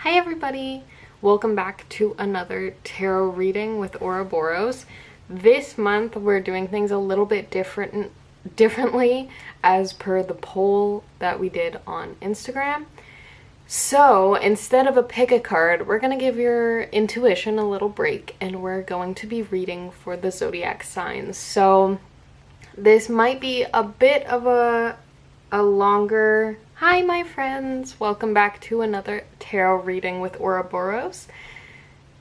Hi everybody! Welcome back to another tarot reading with Ouroboros. This month we're doing things a little bit differently as per the poll that we did on Instagram. So instead of a pick a card, we're going to give your intuition a little break and we're going to be reading for the zodiac signs. So this might be a bit of a longer... Hi my friends! Welcome back to another tarot reading with Ouroboros.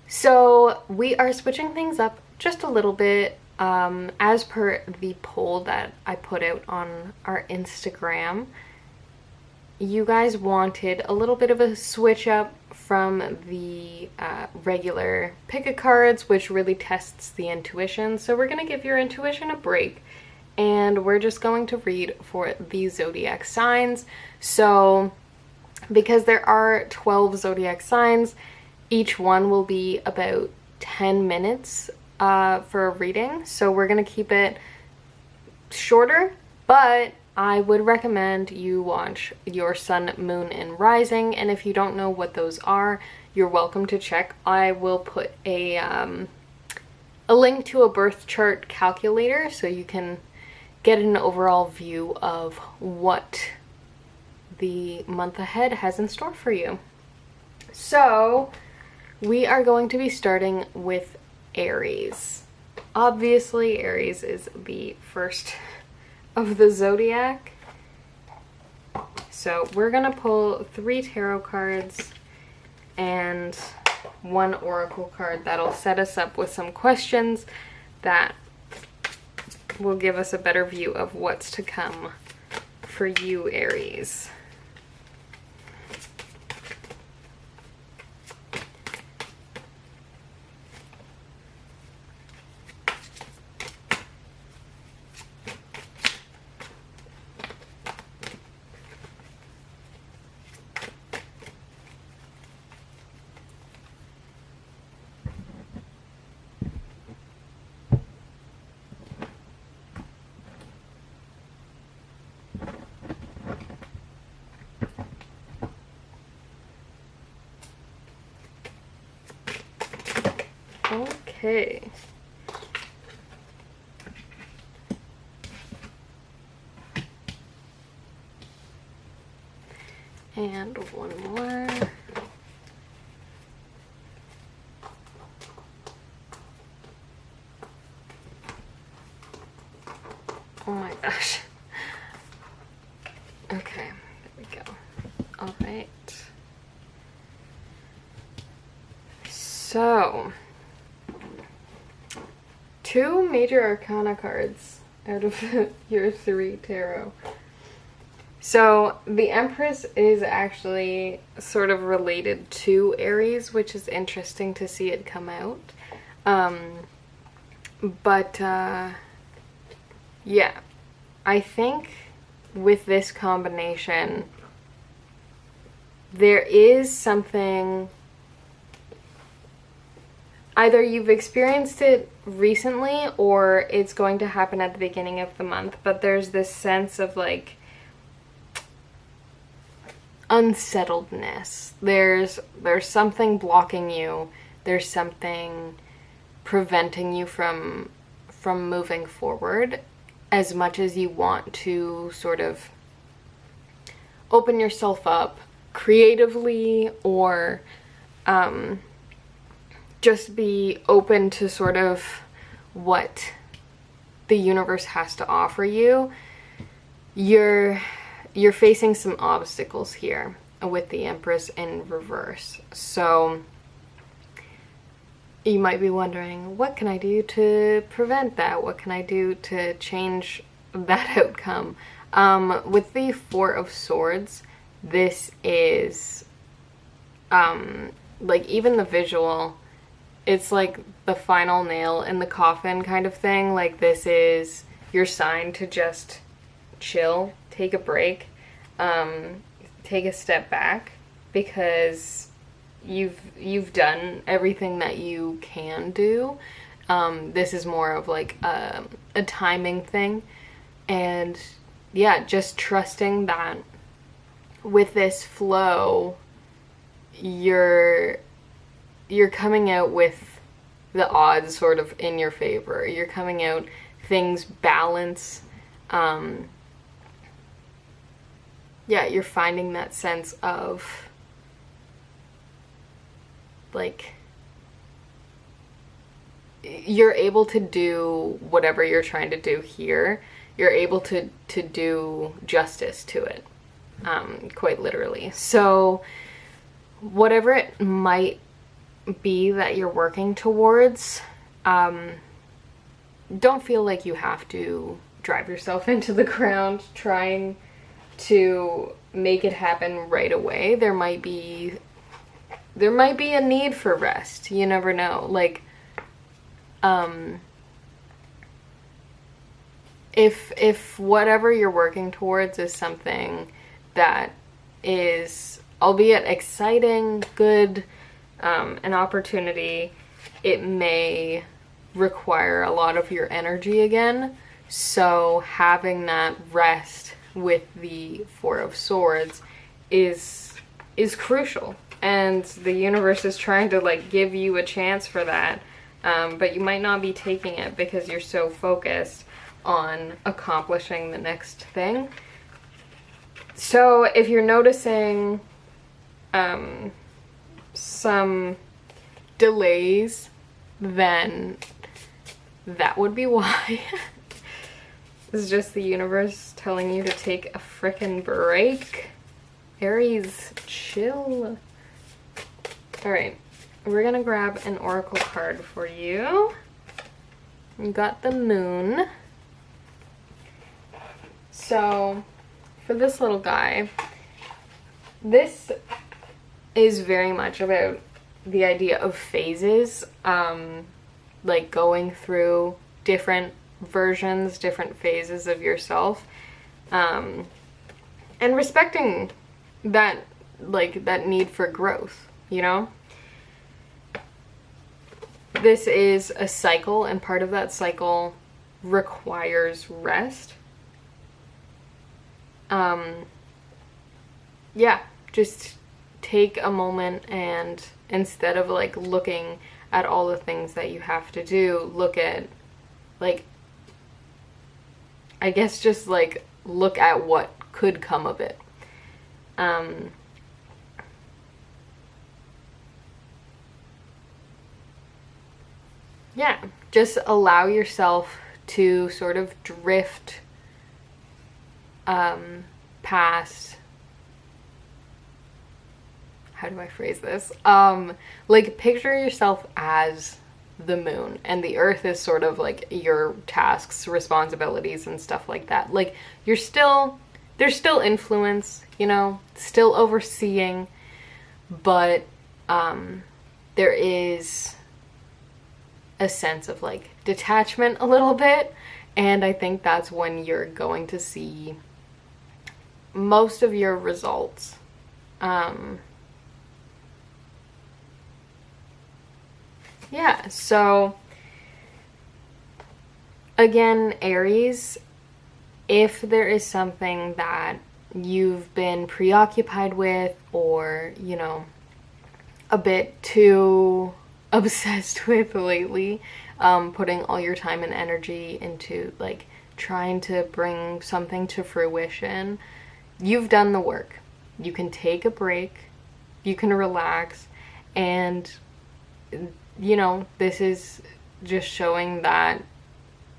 So we are switching things up just a little bit as per the poll that I put out on our Instagram. You guys wanted a little bit of a switch up from the regular pick-a-cards, which really tests the intuition. So we're going to give your intuition a break and we're just going to read for the zodiac signs. So because there are 12 zodiac signs, each one will be about 10 minutes for a reading. So we're going to keep it shorter, but I would recommend you watch your sun, moon, and rising. And if you don't know what those are, you're welcome to check. I will put a link to a birth chart calculator so you can get an overall view of what the month ahead has in store for you. So we are going to be starting with Aries. Obviously, Aries is the first of the zodiac. So we're gonna pull 3 tarot cards and 1 oracle card that'll set us up with some questions that will give us a better view of what's to come for you, Aries. Okay. And one more. Oh my gosh. Okay, there we go. All right. So 2 major arcana cards out of your 3 tarot. So the Empress is actually sort of related to Aries, which is interesting to see it come out. Yeah, I think with this combination, there is something... Either you've experienced it recently or it's going to happen at the beginning of the month, but there's this sense of like unsettledness. There's something blocking you. There's something preventing you from moving forward as much as you want to sort of open yourself up creatively or just be open to sort of what the universe has to offer you. You're facing some obstacles here with the Empress in reverse. So you might be wondering, what can I do to prevent that? What can I do to change that outcome? With the 4 of Swords, this is like even the visual, it's like the final nail in the coffin kind of thing. Like this is your sign to just chill, take a break, take a step back, because you've done everything that you can do. This is more of like a timing thing, and yeah, just trusting that with this flow you're coming out with the odds sort of in your favor. You're coming out, things balance. Yeah, you're finding that sense of, like, you're able to do whatever you're trying to do here. You're able to do justice to it, quite literally. So whatever it might be that you're working towards, don't feel like you have to drive yourself into the ground trying to make it happen right away. There might be a need for rest. You never know. Like, if whatever you're working towards is something that is, albeit exciting, good, an opportunity, it may require a lot of your energy again. So having that rest with the Four of Swords is crucial, and the universe is trying to, like, give you a chance for that, but you might not be taking it because you're so focused on accomplishing the next thing. So if you're noticing some delays, then that would be why. This is just the universe telling you to take a frickin' break. Aries, chill. Alright, we're gonna grab an oracle card for you. You got the moon. So, for this little guy, this is very much about the idea of phases, like going through different versions, different phases of yourself, and respecting that, like, that need for growth, you know? This is a cycle, and part of that cycle requires rest. Yeah, just take a moment, and instead of, like, looking at all the things that you have to do, look at, like, I guess just, like, look at what could come of it. Yeah, just allow yourself to sort of drift past, how do I phrase this? Like, picture yourself as the moon, and the earth is sort of like your tasks, responsibilities, and stuff like that. Like, there's still influence, you know, still overseeing, but there is a sense of, like, detachment a little bit, and I think that's when you're going to see most of your results. Yeah, so again, Aries, if there is something that you've been preoccupied with, or, you know, a bit too obsessed with lately, putting all your time and energy into, like, trying to bring something to fruition, you've done the work. You can take a break, you can relax, and, you know, this is just showing that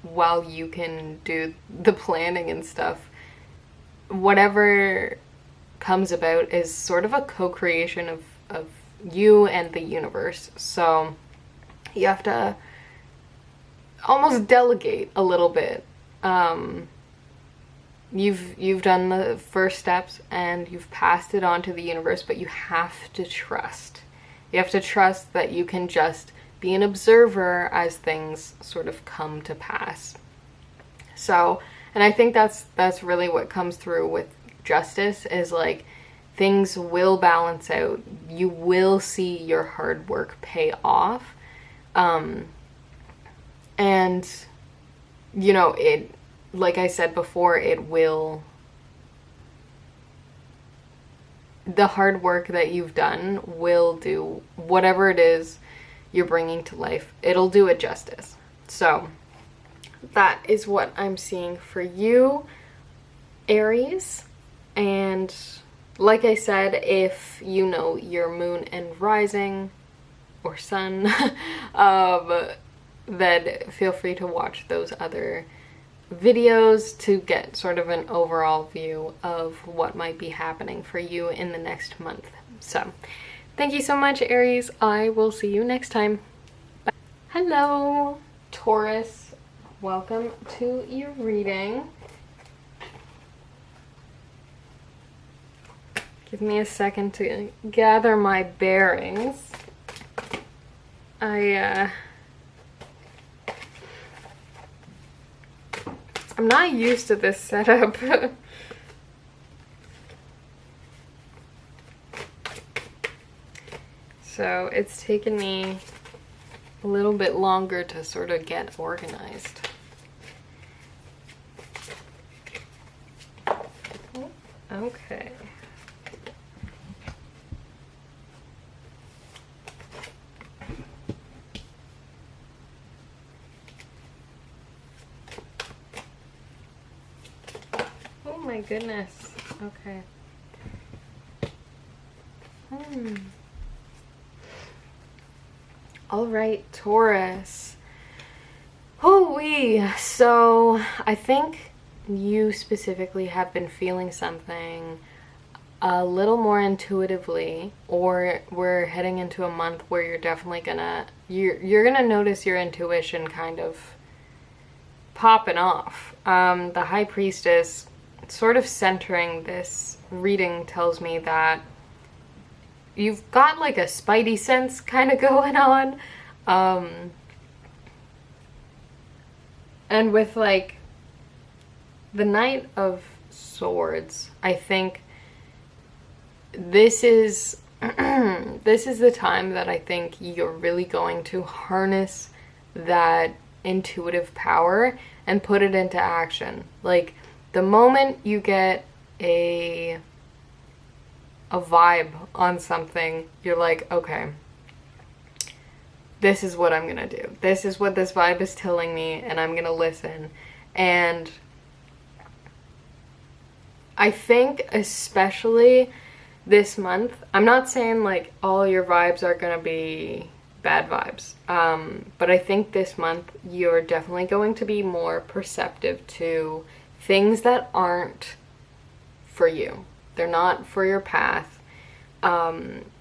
while you can do the planning and stuff, whatever comes about is sort of a co-creation of you and the universe. So you have to almost delegate a little bit. You've done the first steps and you've passed it on to the universe, but you have to trust. You have to trust that you can just be an observer as things sort of come to pass. So, and I think that's really what comes through with justice, is, like, things will balance out. You will see your hard work pay off. And, you know, it, like I said before, it will the hard work that you've done will do whatever it is you're bringing to life. It'll do it justice. So that is what I'm seeing for you, Aries. And like I said, if you know your moon and rising or sun, then feel free to watch those other videos to get sort of an overall view of what might be happening for you in the next month. So thank you so much, Aries. I will see you next time. Bye. Hello, Taurus. Welcome to your reading. Give me a second to gather my bearings. I'm not used to this setup. So it's taken me a little bit longer to sort of get organized. Okay. Oh my goodness. Okay. All right, Taurus. Hoo-wee. So I think you specifically have been feeling something a little more intuitively, or we're heading into a month where you're definitely you're gonna notice your intuition kind of popping off. The High Priestess sort of centering this reading tells me that you've got like a spidey sense kind of going on. And with like the Knight of Swords, I think this is this is the time that I think you're really going to harness that intuitive power and put it into action. Like the moment you get a vibe on something, you're like, okay, this is what I'm gonna do. This is what this vibe is telling me, and I'm gonna listen. And I think especially this month, I'm not saying like all your vibes are gonna be bad vibes, but I think this month you're definitely going to be more perceptive to things that aren't for you. They're not for your path.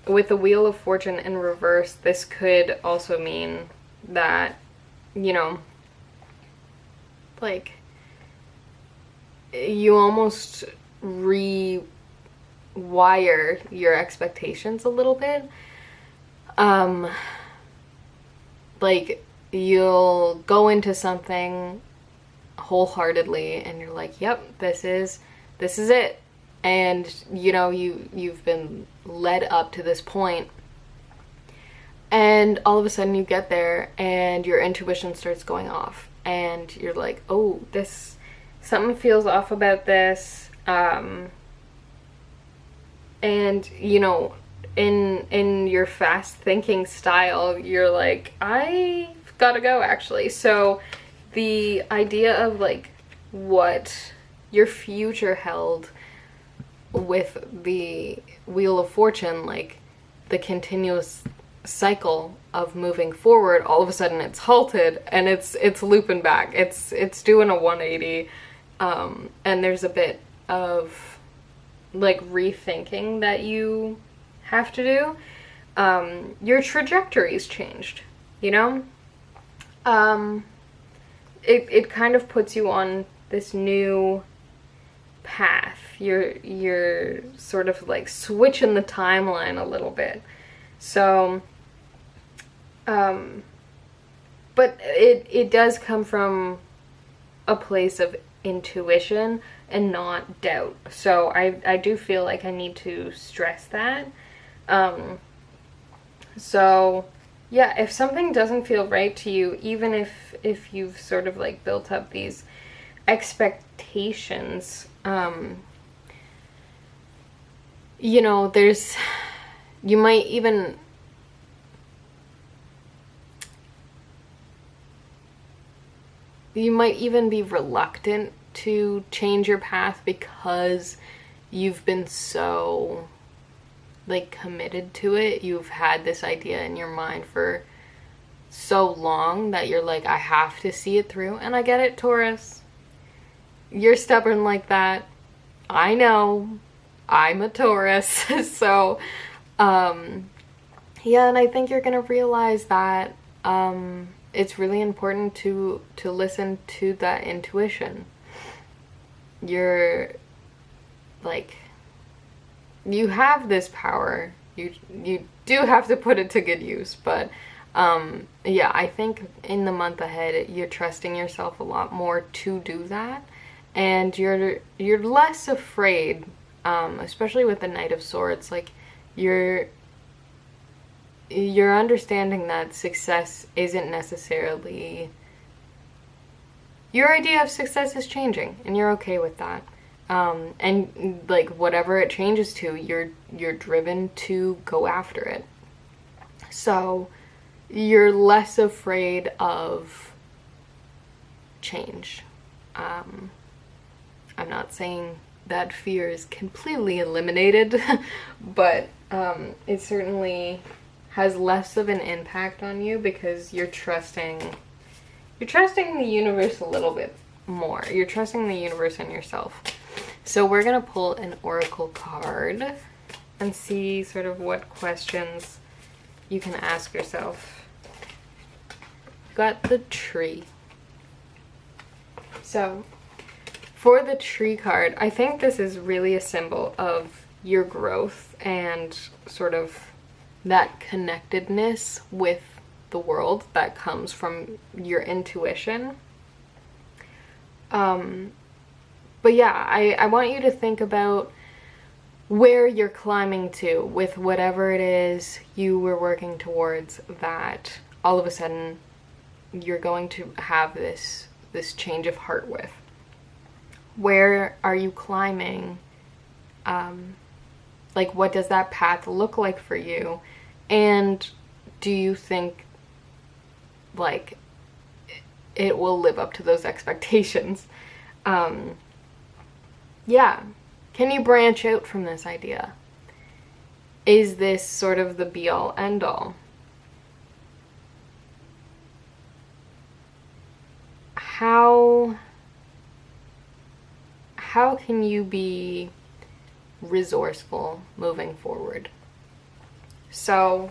With the Wheel of Fortune in reverse, this could also mean that, you know, like, you almost rewire your expectations a little bit. Like, you'll go into something wholeheartedly and you're like, yep, this is it. And you know, you've been led up to this point, and all of a sudden you get there and your intuition starts going off and you're like, oh, this, something feels off about this. And you know, in your fast thinking style, you're like, I've gotta go actually. So the idea of like what your future held with the Wheel of Fortune, like the continuous cycle of moving forward, all of a sudden it's halted and it's looping back. It's doing a 180, and there's a bit of like rethinking that you have to do. Your trajectory's changed, you know? It kind of puts you on this new path. You're sort of like switching the timeline a little bit. So but it does come from a place of intuition and not doubt. So I do feel like I need to stress that. So yeah, if something doesn't feel right to you, even if you've sort of like built up these expectations, you know, you might even be reluctant to change your path because you've been so like committed to it. You've had this idea in your mind for so long that you're like, I have to see it through. And I get it, Taurus. You're stubborn like that. I know. I'm a Taurus. So, yeah, and I think you're gonna realize that it's really important to listen to that intuition. You're like, you have this power. You do have to put it to good use, but yeah, I think in the month ahead you're trusting yourself a lot more to do that, and you're less afraid, especially with the Knight of Swords. Like, you're understanding that success isn't necessarily, your idea of success is changing, and you're okay with that. And like whatever it changes to, you're driven to go after it. So you're less afraid of change. I'm not saying that fear is completely eliminated, but it certainly has less of an impact on you because you're trusting the universe a little bit more. You're trusting the universe and yourself. So we're gonna pull an oracle card and see sort of what questions you can ask yourself. Got the Tree. So for the Tree card, I think this is really a symbol of your growth and sort of that connectedness with the world that comes from your intuition. But yeah, I want you to think about where you're climbing to with whatever it is you were working towards, that all of a sudden you're going to have this change of heart with. Where are you climbing? Like, what does that path look like for you? And do you think like it will live up to those expectations? Yeah. Can you branch out from this idea? Is this sort of the be-all, end-all? How can you be resourceful moving forward? So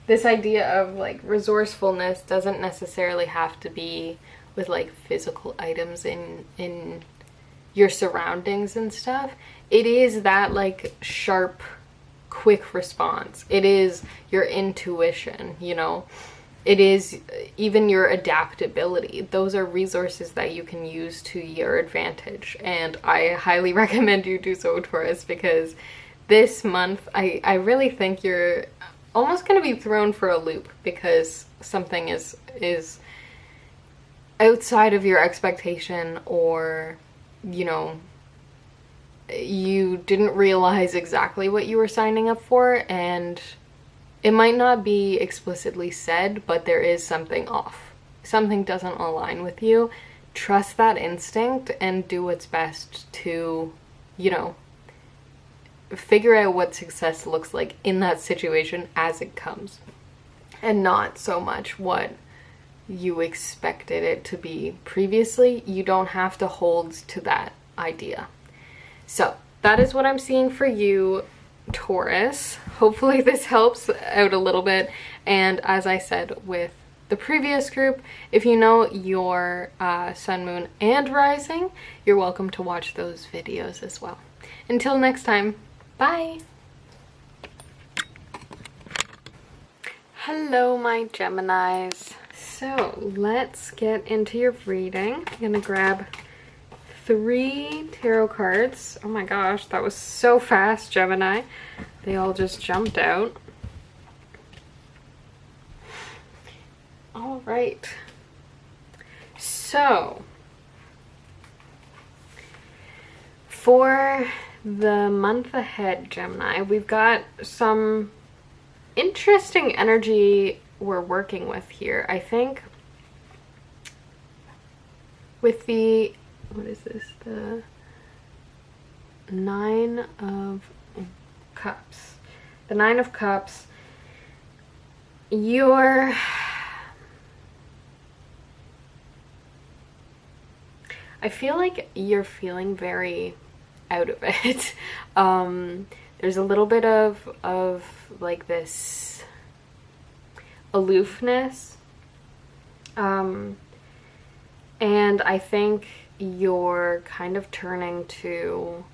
this idea of like resourcefulness doesn't necessarily have to be with like physical items in your surroundings and stuff. It is that like sharp, quick response. It is your intuition, you know. It is even your adaptability. Those are resources that you can use to your advantage. And I highly recommend you do so, Taurus, because this month I really think you're almost going to be thrown for a loop because something is outside of your expectation, or you know, you didn't realize exactly what you were signing up for, and it might not be explicitly said, but there is something off. Something doesn't align with you. Trust that instinct and do what's best to, you know, figure out what success looks like in that situation as it comes, and not so much what you expected it to be previously. You don't have to hold to that idea. So that is what I'm seeing for you, Taurus. Hopefully this helps out a little bit. And as I said with the previous group, if you know your sun, moon, and rising, you're welcome to watch those videos as well. Until next time, bye! Hello, my Geminis. So let's get into your reading. I'm gonna grab 3 tarot cards. Oh my gosh, that was so fast, Gemini. They all just jumped out. All right. So for the month ahead, Gemini, we've got some interesting energy we're working with here. I think with the, what is this? The Nine of Cups. The Nine of Cups, you're, I feel like you're feeling very out of it. There's a little bit of like this aloofness. And I think you're kind of turning to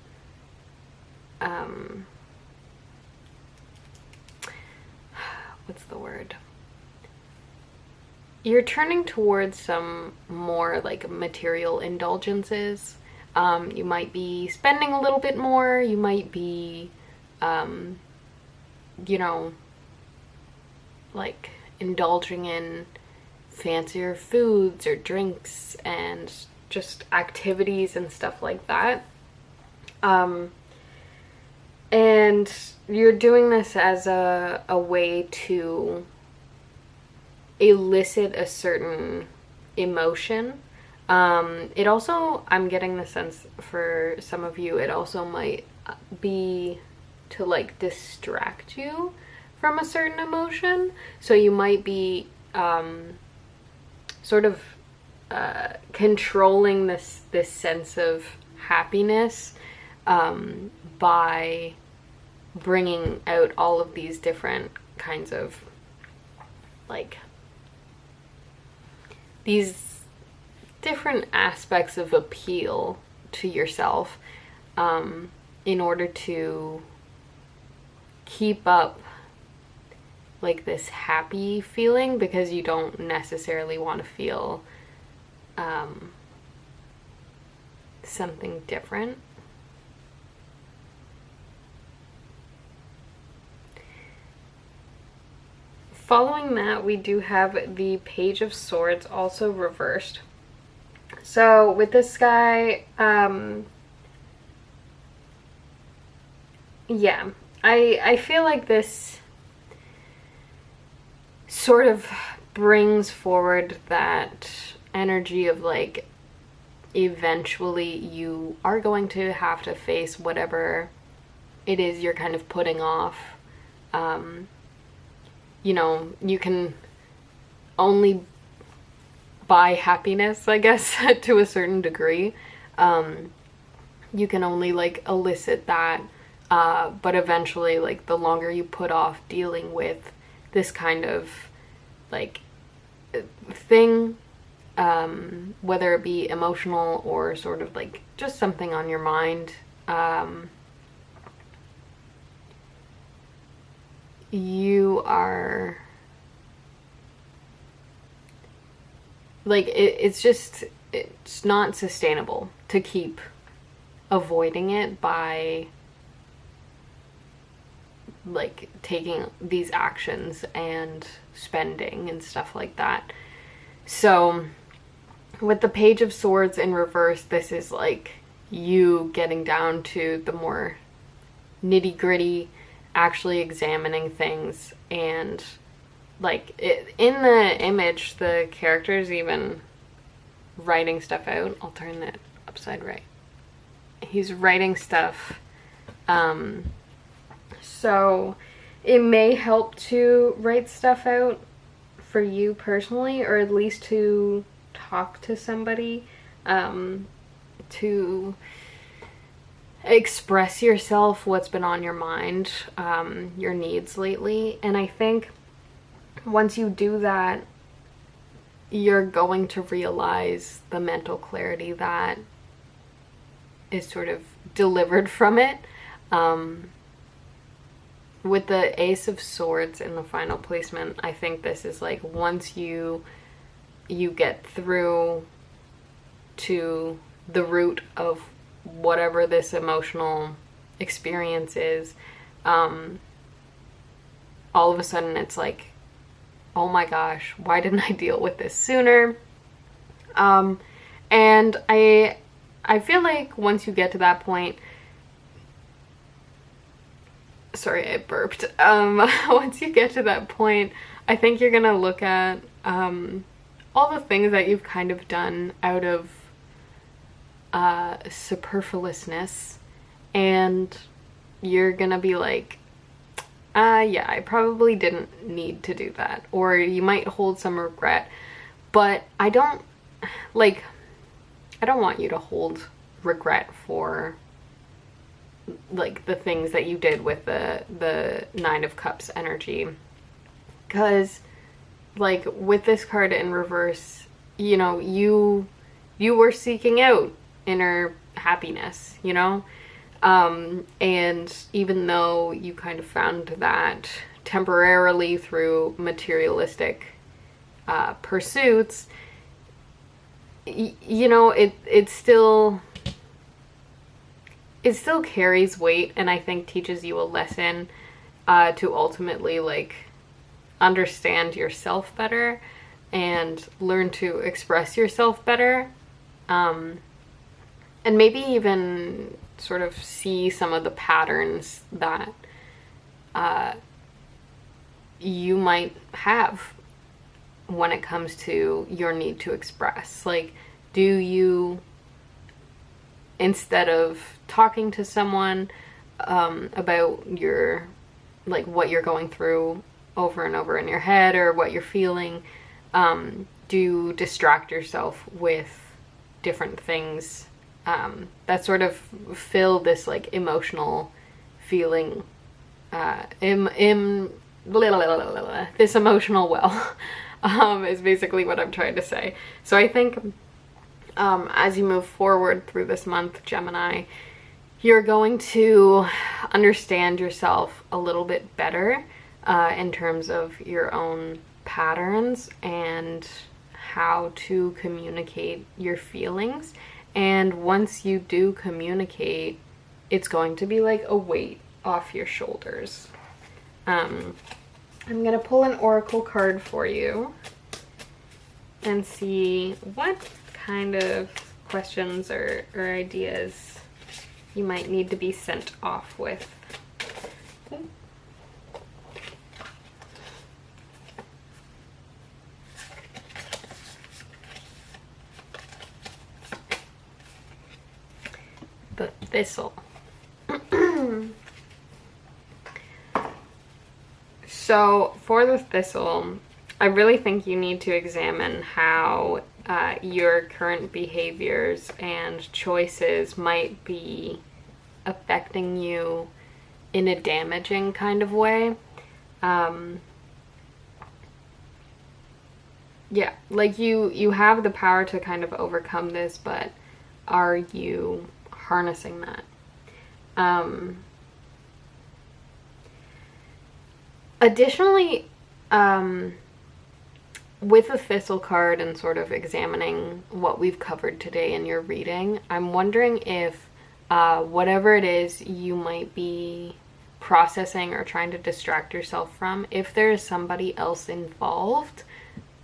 what's the word? You're turning towards some more like material indulgences. You might be spending a little bit more. You might be, you know, like indulging in fancier foods or drinks and just activities and stuff like that. And you're doing this as a way to elicit a certain emotion. It also, I'm getting the sense for some of you, it also might be to like distract you from a certain emotion. So you might be sort of controlling this sense of happiness by bringing out all of these different kinds of like these different aspects of appeal to yourself in order to keep up like this happy feeling, because you don't necessarily want to feel something different. Following that, we do have the Page of Swords also reversed. So with this guy, yeah, I feel like this sort of brings forward that energy of like eventually you are going to have to face whatever it is you're kind of putting off. You know, you can only buy happiness, I guess, to a certain degree. You can only like elicit that, but eventually, like, the longer you put off dealing with this kind of like thing, whether it be emotional or sort of like just something on your mind, you are like it's not sustainable to keep avoiding it by like taking these actions and spending and stuff like that. So with the Page of Swords in reverse, this is like you getting down to the more nitty-gritty, actually examining things, and like in the image the character's even writing stuff out. I'll turn that upside right. He's writing stuff, so it may help to write stuff out for you personally, or at least to talk to somebody, to express yourself, what's been on your mind, your needs lately. And I think once you do that, you're going to realize the mental clarity that is sort of delivered from it. With the Ace of Swords in the final placement, I think this is like once you get through to the root of whatever this emotional experience is, all of a sudden it's like, oh my gosh, why didn't I deal with this sooner? And I feel like once you get to that point, sorry, I burped. Once you get to that point, I think you're gonna look at all the things that you've kind of done out of superfluousness, and you're gonna be like, yeah, I probably didn't need to do that. Or you might hold some regret, but I don't want you to hold regret for like the things that you did with the Nine of Cups energy, because like with this card in reverse, you know, you were seeking out inner happiness, you know, and even though you kind of found that temporarily through materialistic pursuits, you know, it still carries weight, and I think teaches you a lesson to ultimately like understand yourself better and learn to express yourself better, and maybe even sort of see some of the patterns that you might have when it comes to your need to express. Like, do you, instead of talking to someone about your, like, what you're going through over and over in your head or what you're feeling, do you distract yourself with different things that sort of fill this like emotional feeling, this emotional well, is basically what I'm trying to say. So I think as you move forward through this month, Gemini, you're going to understand yourself a little bit better in terms of your own patterns and how to communicate your feelings. And once you do communicate, it's going to be like a weight off your shoulders. I'm gonna pull an oracle card for you and see what kind of questions or ideas you might need to be sent off with. Okay. The Thistle. So for the Thistle, I really think you need to examine how your current behaviors and choices might be affecting you in a damaging kind of way. Yeah, like you have the power to kind of overcome this, but are you harnessing that? Additionally, with the Thistle card and sort of examining what we've covered today in your reading, I'm wondering if whatever it is you might be processing or trying to distract yourself from, if there's somebody else involved,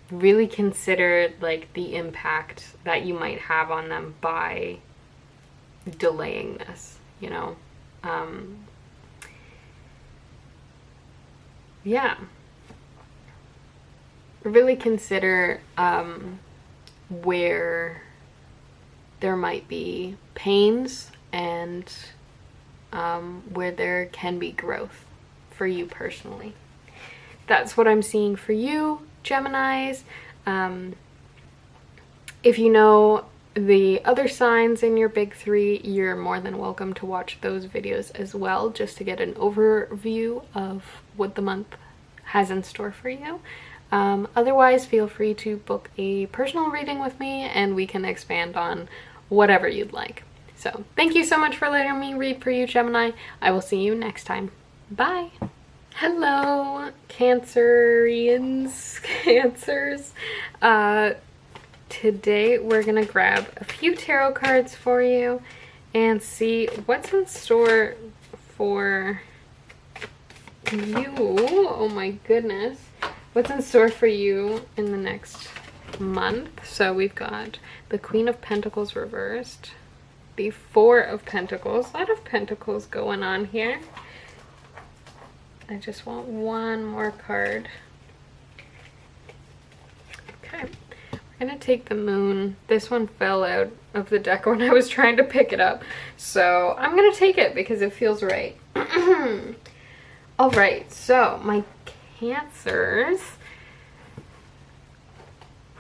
really consider like the impact that you might have on them by delaying this, you know? Yeah. Really consider where there might be pains and where there can be growth for you personally. That's what I'm seeing for you, Geminis. If you know the other signs in your big three, you're more than welcome to watch those videos as well, just to get an overview of what the month has in store for you. Otherwise, feel free to book a personal reading with me and we can expand on whatever you'd like. So thank you so much for letting me read for you, Gemini. I will see you next time. Bye. Hello, Cancerians, Cancers. Today we're gonna grab a few tarot cards for you and see what's in store for you. Oh my goodness. What's in store for you in the next month. So we've got the Queen of Pentacles reversed, the Four of Pentacles, a lot of Pentacles going on here, I just want one more card. Okay. I'm gonna take the moon. This one fell out of the deck when I was trying to pick it up. So I'm gonna take it because it feels right. All right, so my Cancers.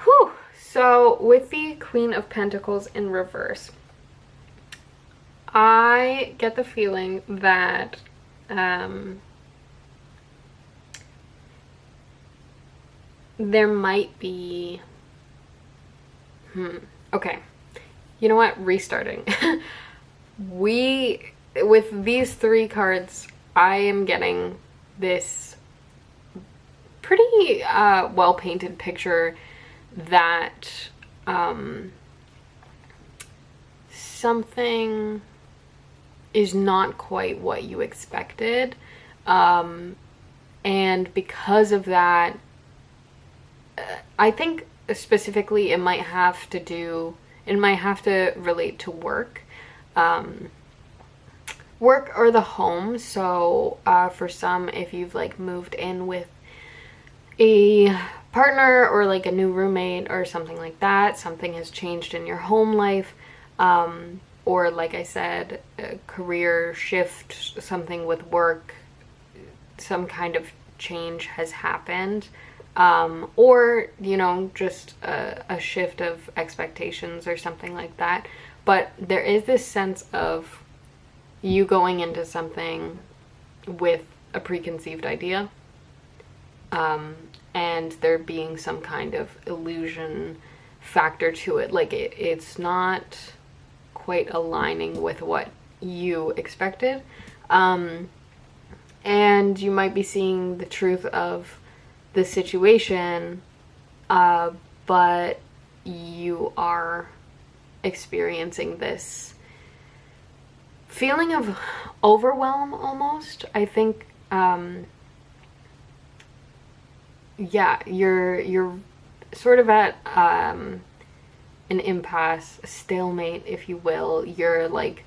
Whew. So with the Queen of Pentacles in reverse, I get the feeling that there might be okay, you know what, restarting. With these three cards, I am getting this pretty well painted picture that something is not quite what you expected, and because of that, I think specifically it might have to relate to work, work or the home. So for some, if you've like moved in with a partner or like a new roommate or something like that, something has changed in your home life, or like I said, a career shift, something with work, some kind of change has happened, or you know, just a shift of expectations or something like that. But there is this sense of you going into something with a preconceived idea, and there being some kind of illusion factor to it. Like it's not quite aligning with what you expected. And you might be seeing the truth of the situation, but you are experiencing this feeling of overwhelm almost. I think, yeah, you're sort of at an impasse, a stalemate, if you will. You're like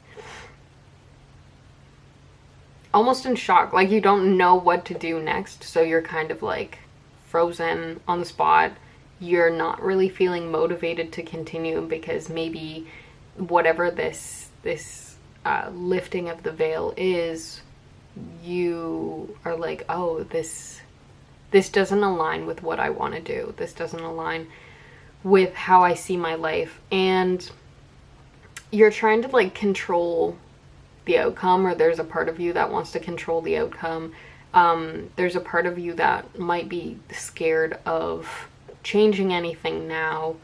almost in shock, like you don't know what to do next, so you're kind of like frozen on the spot. You're not really feeling motivated to continue because maybe whatever this lifting of the veil is, you are like, oh, this doesn't align with what I want to do. This doesn't align with how I see my life. And you're trying to like control the outcome, or there's a part of you that wants to control the outcome. There's a part of you that might be scared of changing anything now.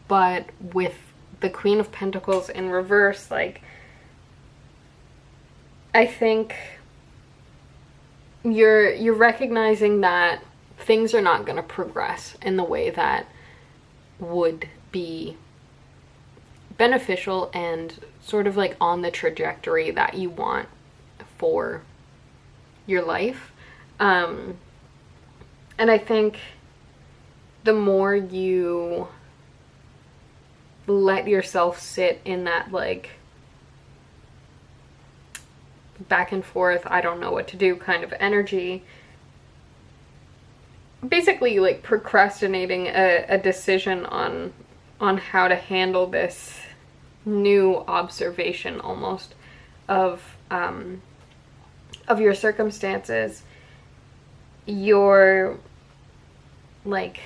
But with the Queen of Pentacles in reverse, like, I think you're recognizing that things are not going to progress in the way that would be beneficial and sort of like on the trajectory that you want for your life. And I think the more you let yourself sit in that like back and forth, I don't know what to do kind of energy, basically like procrastinating a decision on how to handle this new observation almost of your circumstances, you're like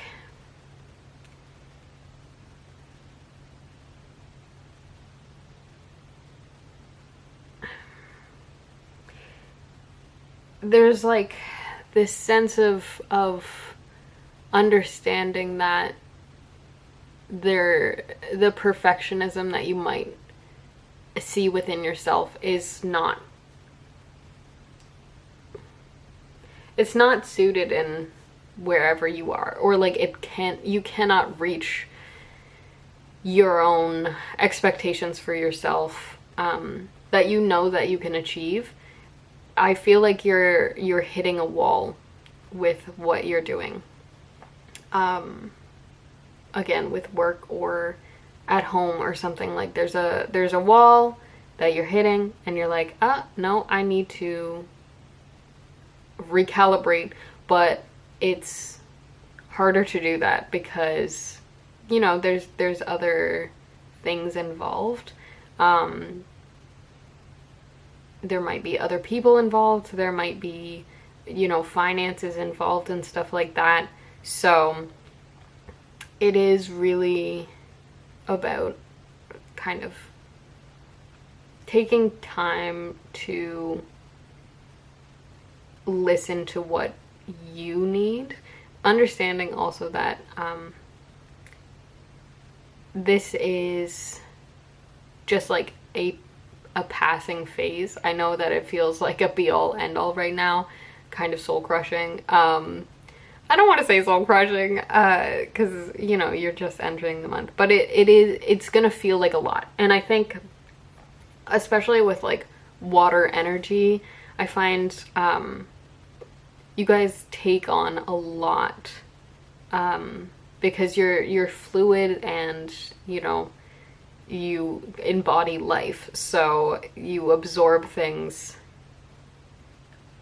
there's like this sense of understanding that the perfectionism that you might see within yourself is not, it's not suited in wherever you are, or like you cannot reach your own expectations for yourself, that you know that you can achieve. I feel like you're hitting a wall with what you're doing. Again, with work or at home or something, like there's a wall, that you're hitting and you're like, no, I need to recalibrate. But it's harder to do that because, you know, there's other things involved. There might be other people involved. There might be, you know, finances involved and stuff like that. So it is really about kind of taking time to listen to what you need. Understanding also that this is just like a passing phase. I know that it feels like a be-all end-all right now, kind of soul-crushing. I don't want to say soul-crushing because, you know, you're just entering the month, but it's gonna feel like a lot. And I think, especially with like water energy, I find you guys take on a lot because you're fluid and, you know, you embody life, so you absorb things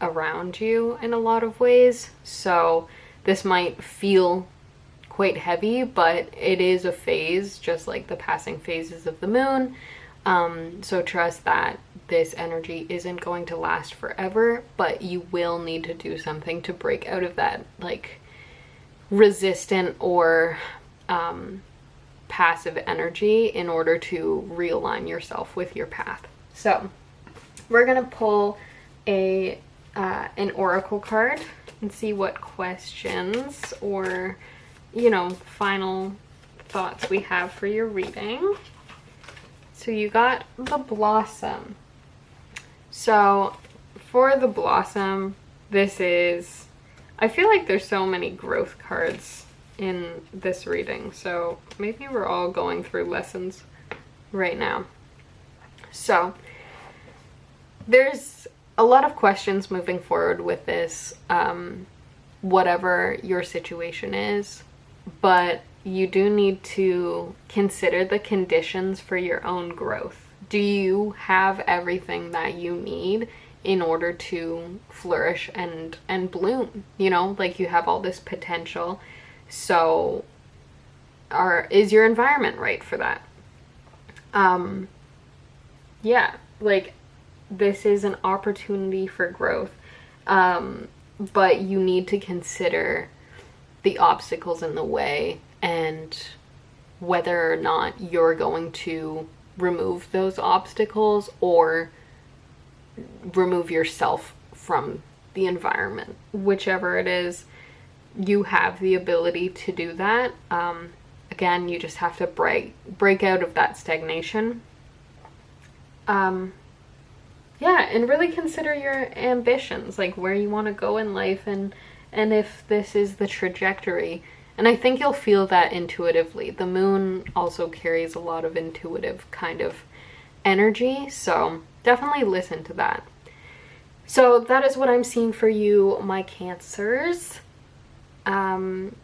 around you in a lot of ways. So this might feel quite heavy, but it is a phase, just like the passing phases of the moon. So trust that this energy isn't going to last forever, but you will need to do something to break out of that like resistant or passive energy in order to realign yourself with your path. So we're gonna pull an oracle card and see what questions or, you know, final thoughts we have for your reading. So you got the Blossom. So for the Blossom, this is, I feel like there's so many growth cards in this reading, so maybe we're all going through lessons right now. So there's a lot of questions moving forward with this, whatever your situation is, but you do need to consider the conditions for your own growth. Do you have everything that you need in order to flourish and bloom? You know, like you have all this potential. So is your environment right for that? Yeah, like this is an opportunity for growth, but you need to consider the obstacles in the way and whether or not you're going to remove those obstacles or remove yourself from the environment. Whichever it is, you have the ability to do that. Again, you just have to break out of that stagnation. Yeah, and really consider your ambitions, like where you want to go in life and if this is the trajectory. And I think you'll feel that intuitively. The moon also carries a lot of intuitive kind of energy, so definitely listen to that. So that is what I'm seeing for you, my Cancers. As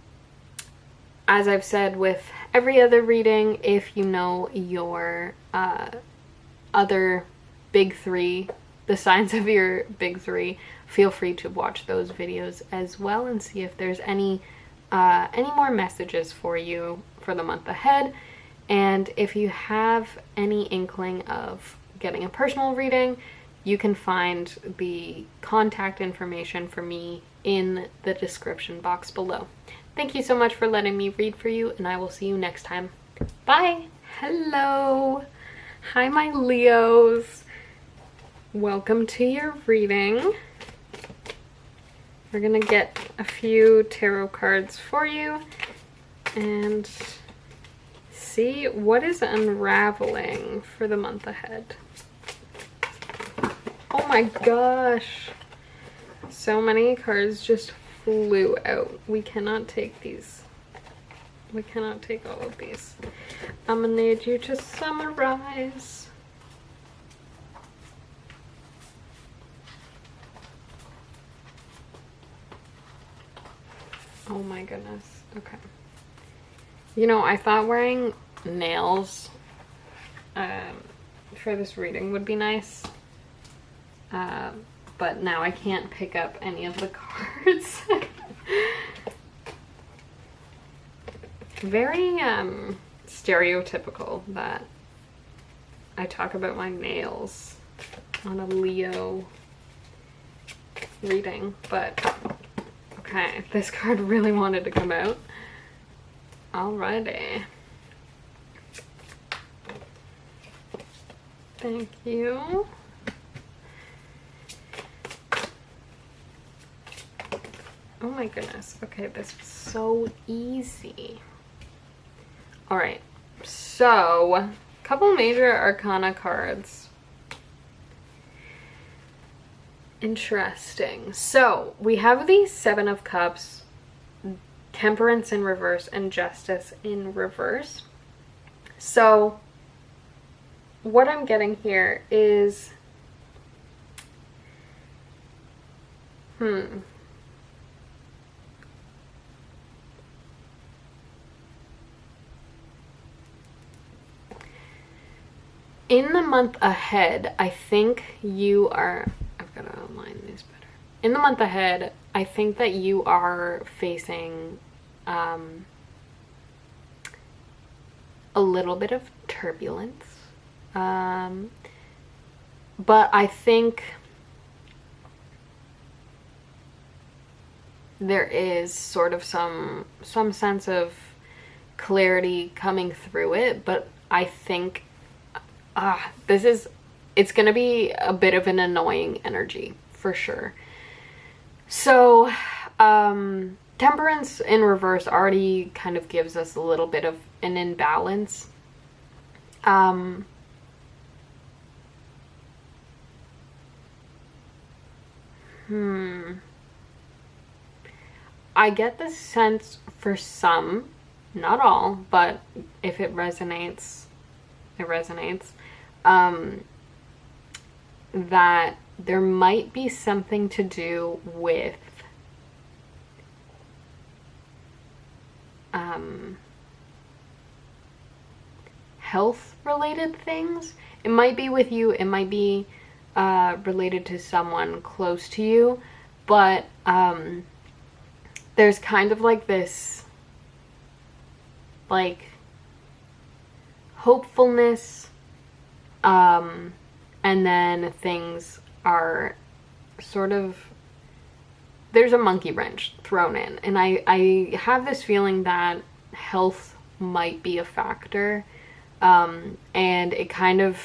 I've said with every other reading, if you know your other big three, the signs of your big three, feel free to watch those videos as well and see if there's any more messages for you for the month ahead. And if you have any inkling of getting a personal reading, you can find the contact information for me in the description box below. Thank you so much for letting me read for you, and I will see you next time. Bye! Hello! Hi, my Leos! Welcome to your reading. We're gonna get a few tarot cards for you and see what is unraveling for the month ahead. Oh my gosh! So many cards just flew out. We cannot take these. We cannot take all of these. I'm gonna need you to summarize. Oh my goodness. Okay. You know, I thought wearing nails for this reading would be nice. But now I can't pick up any of the cards. Very stereotypical that I talk about my nails on a Leo reading, but okay, this card really wanted to come out. Alrighty. Thank you. Oh my goodness. Okay, this was so easy. Alright, so a couple major arcana cards. Interesting. So we have the Seven of Cups, Temperance in reverse, and Justice in reverse. So what I'm getting here is in the month ahead, I think you are, I've got to align this better. In the month ahead, I think that you are facing a little bit of turbulence. But I think there is sort of some sense of clarity coming through it, but I think it's gonna be a bit of an annoying energy for sure. So Temperance in reverse already kind of gives us a little bit of an imbalance. I get the sense for some, not all, but if it resonates, it resonates, that there might be something to do with health related things. It might be with you, it might be related to someone close to you, but there's kind of like this like hopefulness, and then things are sort of, there's a monkey wrench thrown in, and I have this feeling that health might be a factor, and it kind of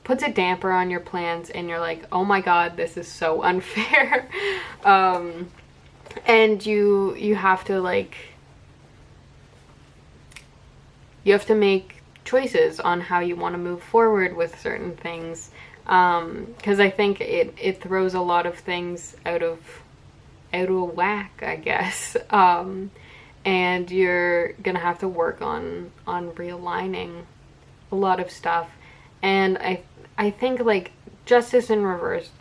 puts a damper on your plans, and you're like, oh my god, this is so unfair. And you have to like, you have to make choices on how you want to move forward with certain things, because I think it throws a lot of things out of whack, I guess, and you're gonna have to work on realigning a lot of stuff. And I think like Justice in reverse,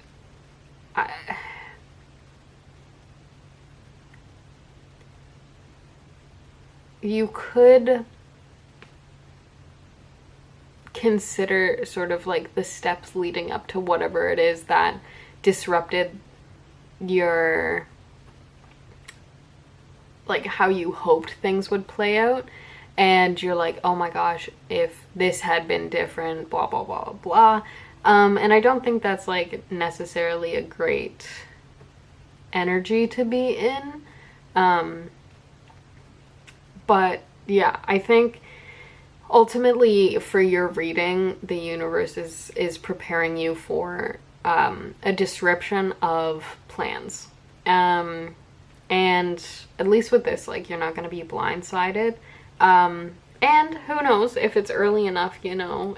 you could consider sort of like the steps leading up to whatever it is that disrupted your, like how you hoped things would play out, and you're like, oh my gosh, if this had been different, blah blah blah blah. And I don't think that's like necessarily a great energy to be in, but yeah, I think ultimately for your reading, the universe is preparing you for a disruption of plans, and at least with this, like, you're not going to be blindsided, and who knows, if it's early enough, you know,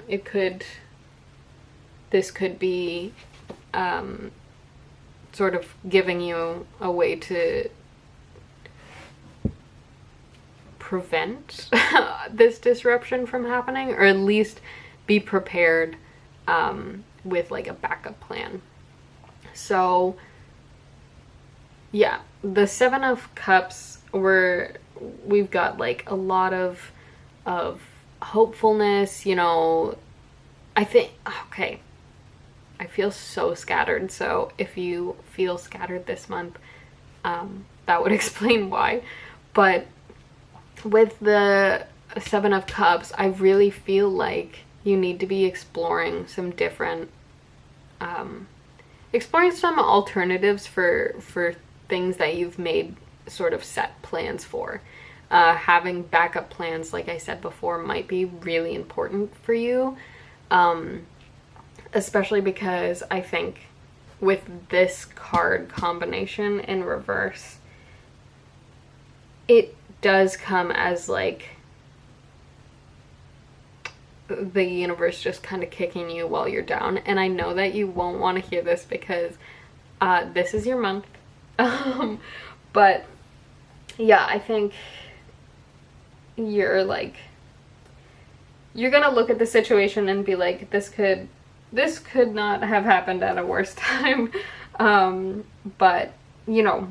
this could be sort of giving you a way to prevent this disruption from happening, or at least be prepared with like a backup plan. So yeah, the Seven of Cups, we've got like a lot of hopefulness, you know, I think, okay, I feel so scattered. So if you feel scattered this month, that would explain why. But with the Seven of Cups, I really feel like you need to be exploring some different, exploring some alternatives for things that you've made sort of set plans for. Having backup plans, like I said before, might be really important for you, especially because I think with this card combination in reverse, it does come as like the universe just kind of kicking you while you're down. And I know that you won't want to hear this because this is your month. But yeah, I think you're like, you're gonna look at the situation and be like, this could not have happened at a worse time. But you know,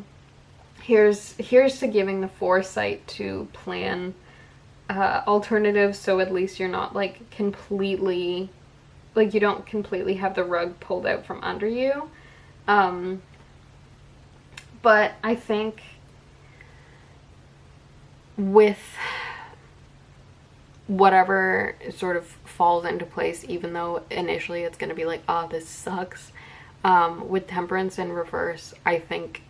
here's to giving the foresight to plan alternatives, so at least you're not like completely, like you don't completely have the rug pulled out from under you. But I think with whatever sort of falls into place, even though initially it's going to be like, oh, this sucks, with Temperance in reverse, I think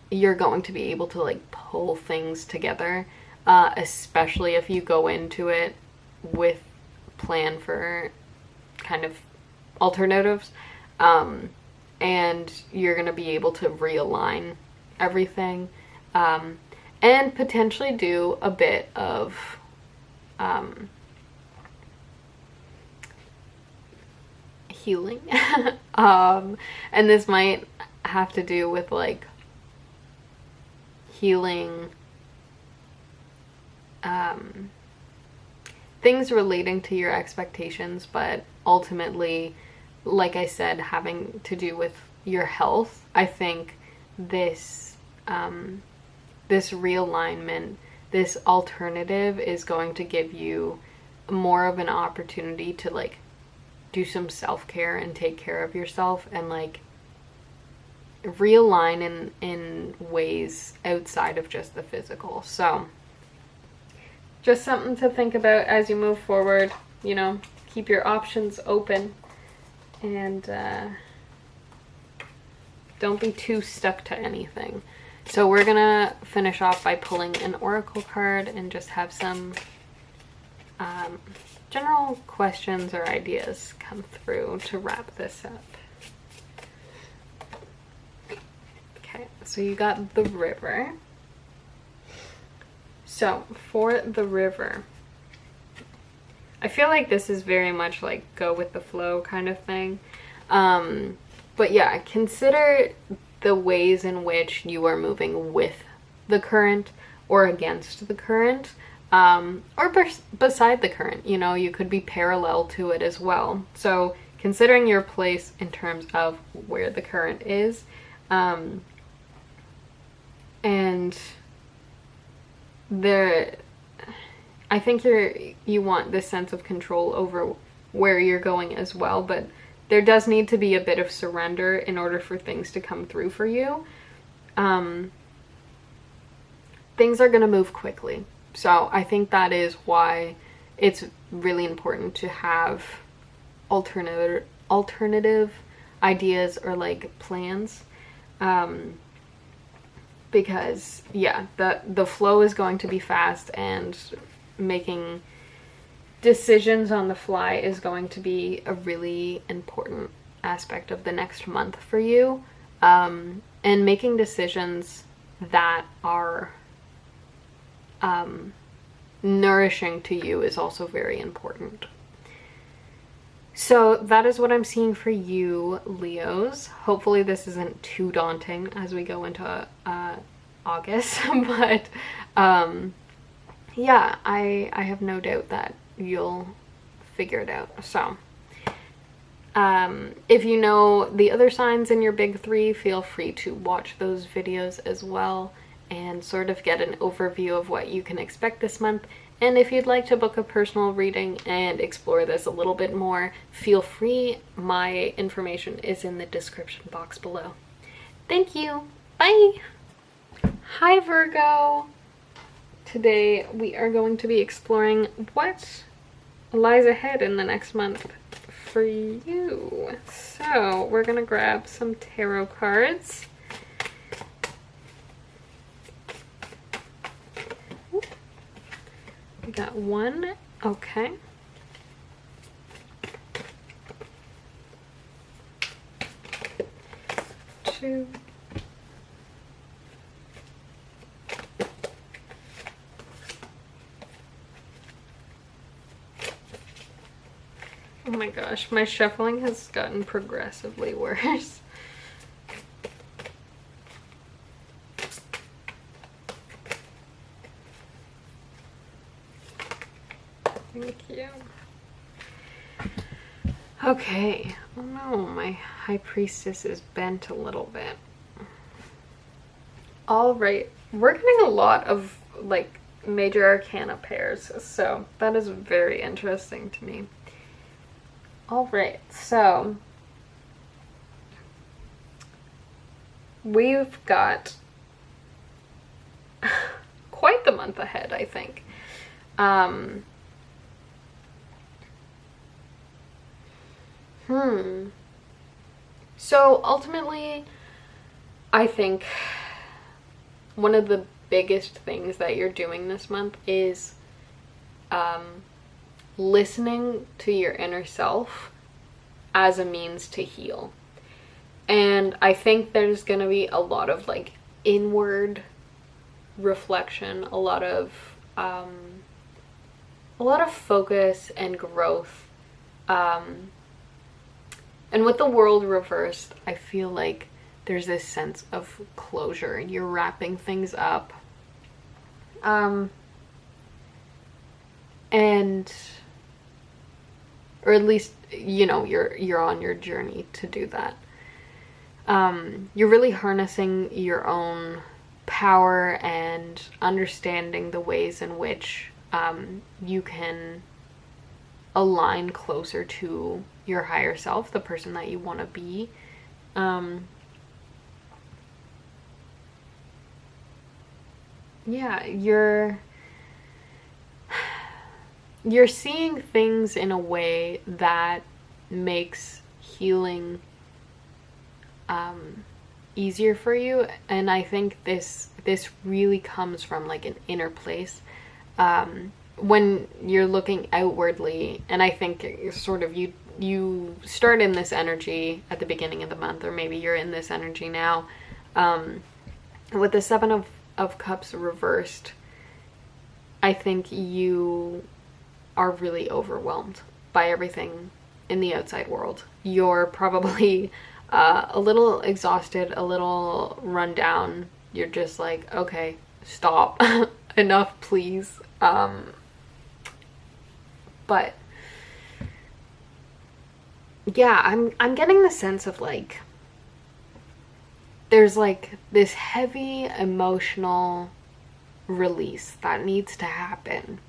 you're going to be able to like pull things together, especially if you go into it with plan for kind of alternatives, and you're going to be able to realign everything, and potentially do a bit of healing. And this might have to do with like healing things relating to your expectations, but ultimately, like I said, having to do with your health. I think this this realignment, this alternative is going to give you more of an opportunity to like do some self-care and take care of yourself and like realign in ways outside of just the physical. So just something to think about as you move forward. You know, keep your options open, and don't be too stuck to anything. So we're gonna finish off by pulling an oracle card and just have some general questions or ideas come through to wrap this up. Okay, so you got the River. So for the River, I feel like this is very much like go with the flow kind of thing. But yeah, consider the ways in which you are moving with the current or against the current, or beside the current. You know, you could be parallel to it as well. So considering your place in terms of where the current is, and I think you want this sense of control over where you're going as well, but there does need to be a bit of surrender in order for things to come through for you. Things are going to move quickly. So I think that is why it's really important to have alternative ideas or like plans. Because yeah, the flow is going to be fast, and making decisions on the fly is going to be a really important aspect of the next month for you. And making decisions that are nourishing to you is also very important. So that is what I'm seeing for you, Leos. Hopefully this isn't too daunting as we go into August, but yeah, I have no doubt that you'll figure it out. So if you know the other signs in your big three, feel free to watch those videos as well and sort of get an overview of what you can expect this month. And if you'd like to book a personal reading and explore this a little bit more, feel free. My information is in the description box below. Thank you. Bye. Hi, Virgo. Today we are going to be exploring what lies ahead in the next month for you. So we're gonna grab some tarot cards. We got one, okay. Two. Oh my gosh, my shuffling has gotten progressively worse. Thank you. Okay. Oh no, my High Priestess is bent a little bit. Alright, we're getting a lot of like major arcana pairs, so that is very interesting to me. Alright, so we've got quite the month ahead, I think. So ultimately, I think one of the biggest things that you're doing this month is listening to your inner self as a means to heal. And I think there's gonna be a lot of like inward reflection, a lot of focus and growth. And with the world reversed, I feel like there's this sense of closure. You're wrapping things up. And or at least, you know, you're on your journey to do that. You're really harnessing your own power and understanding the ways in which you can align closer to your higher self, the person that you want to be. Yeah, you're seeing things in a way that makes healing easier for you, and I think this really comes from like an inner place. When you're looking outwardly, and I think sort of you start in this energy at the beginning of the month, or maybe you're in this energy now, with the Seven of Cups reversed, I think you are really overwhelmed by everything in the outside world. You're probably a little exhausted, a little run down. You're just like, okay, stop. Enough, please. But yeah, I'm getting the sense of like there's like this heavy emotional release that needs to happen.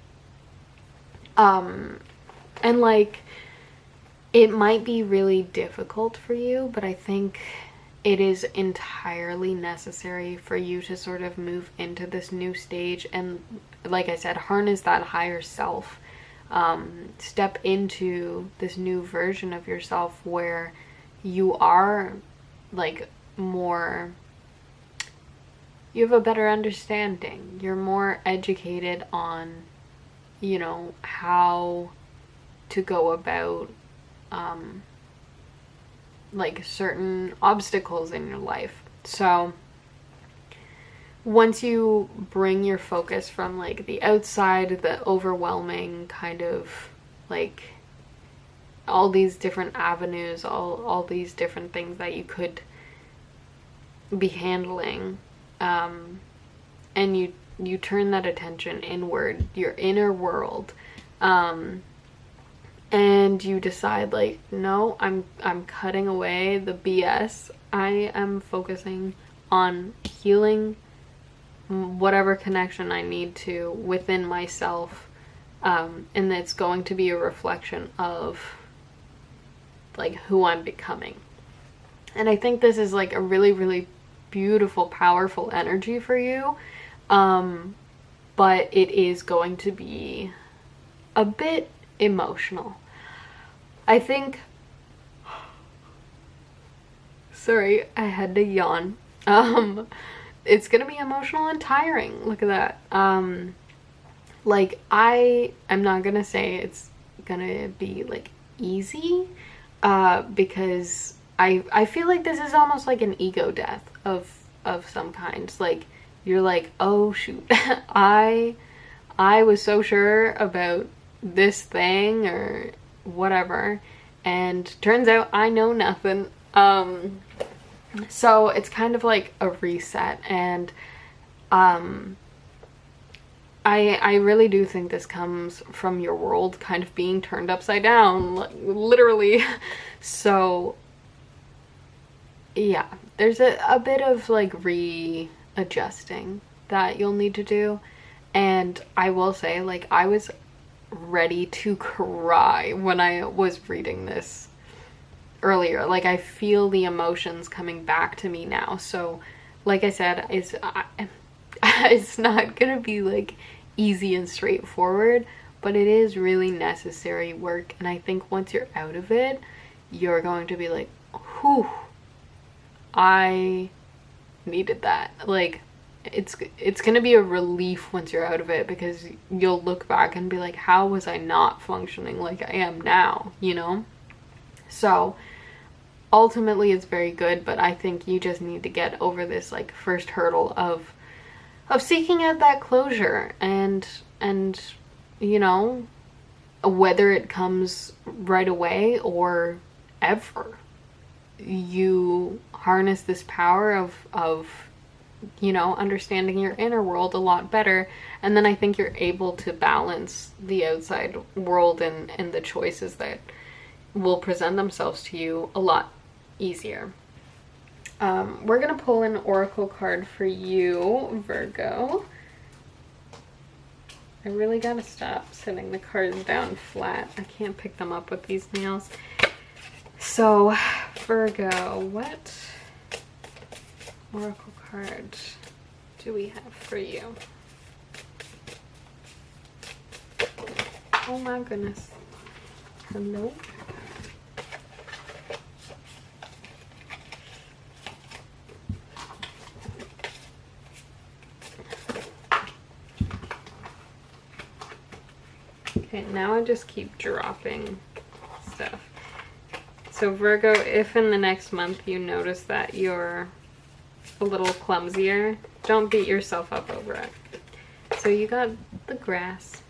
And like it might be really difficult for you, but I think it is entirely necessary for you to sort of move into this new stage and, like I said, harness that higher self. Step into this new version of yourself where you are like more, you have a better understanding, you're more educated on, you know, how to go about like certain obstacles in your life. So once you bring your focus from like the outside, the overwhelming kind of like all these different avenues, all these different things that you could be handling, and you turn that attention inward, your inner world, and you decide like, no, I'm cutting away the BS. I am focusing on healing whatever connection I need to within myself, And it's going to be a reflection of like who I'm becoming. And I think this is like a really, really beautiful, powerful energy for you. But it is going to be a bit emotional. I think, sorry, I had to yawn. It's gonna be emotional and tiring. Look at that. Like I'm not gonna say it's gonna be like easy, because I feel like this is almost like an ego death of some kind. Like you're like, oh shoot, I was so sure about this thing or whatever, and turns out I know nothing. So it's kind of like a reset, and I really do think this comes from your world kind of being turned upside down, like, literally. So yeah, there's a bit of like readjusting that you'll need to do. And I will say, like, I was ready to cry when I was reading this earlier. Like, I feel the emotions coming back to me now. So like I said, it's not gonna be like easy and straightforward, but it is really necessary work. And I think once you're out of it, you're going to be like, whew, I needed that. Like, it's gonna be a relief once you're out of it, because you'll look back and be like, how was I not functioning like I am now, you know? So ultimately it's very good, but I think you just need to get over this like first hurdle of seeking out that closure, and you know, whether it comes right away or ever, you harness this power of you know, understanding your inner world a lot better, and then I think you're able to balance the outside world and the choices that will present themselves to you a lot easier. We're gonna pull an oracle card for you, Virgo. I really gotta stop setting the cards down flat. I can't pick them up with these nails. So, Virgo, what oracle card do we have for you? Oh my goodness. Hello? Okay, now I just keep dropping stuff. So Virgo, if in the next month you notice that you're a little clumsier, don't beat yourself up over it. So you got the grass.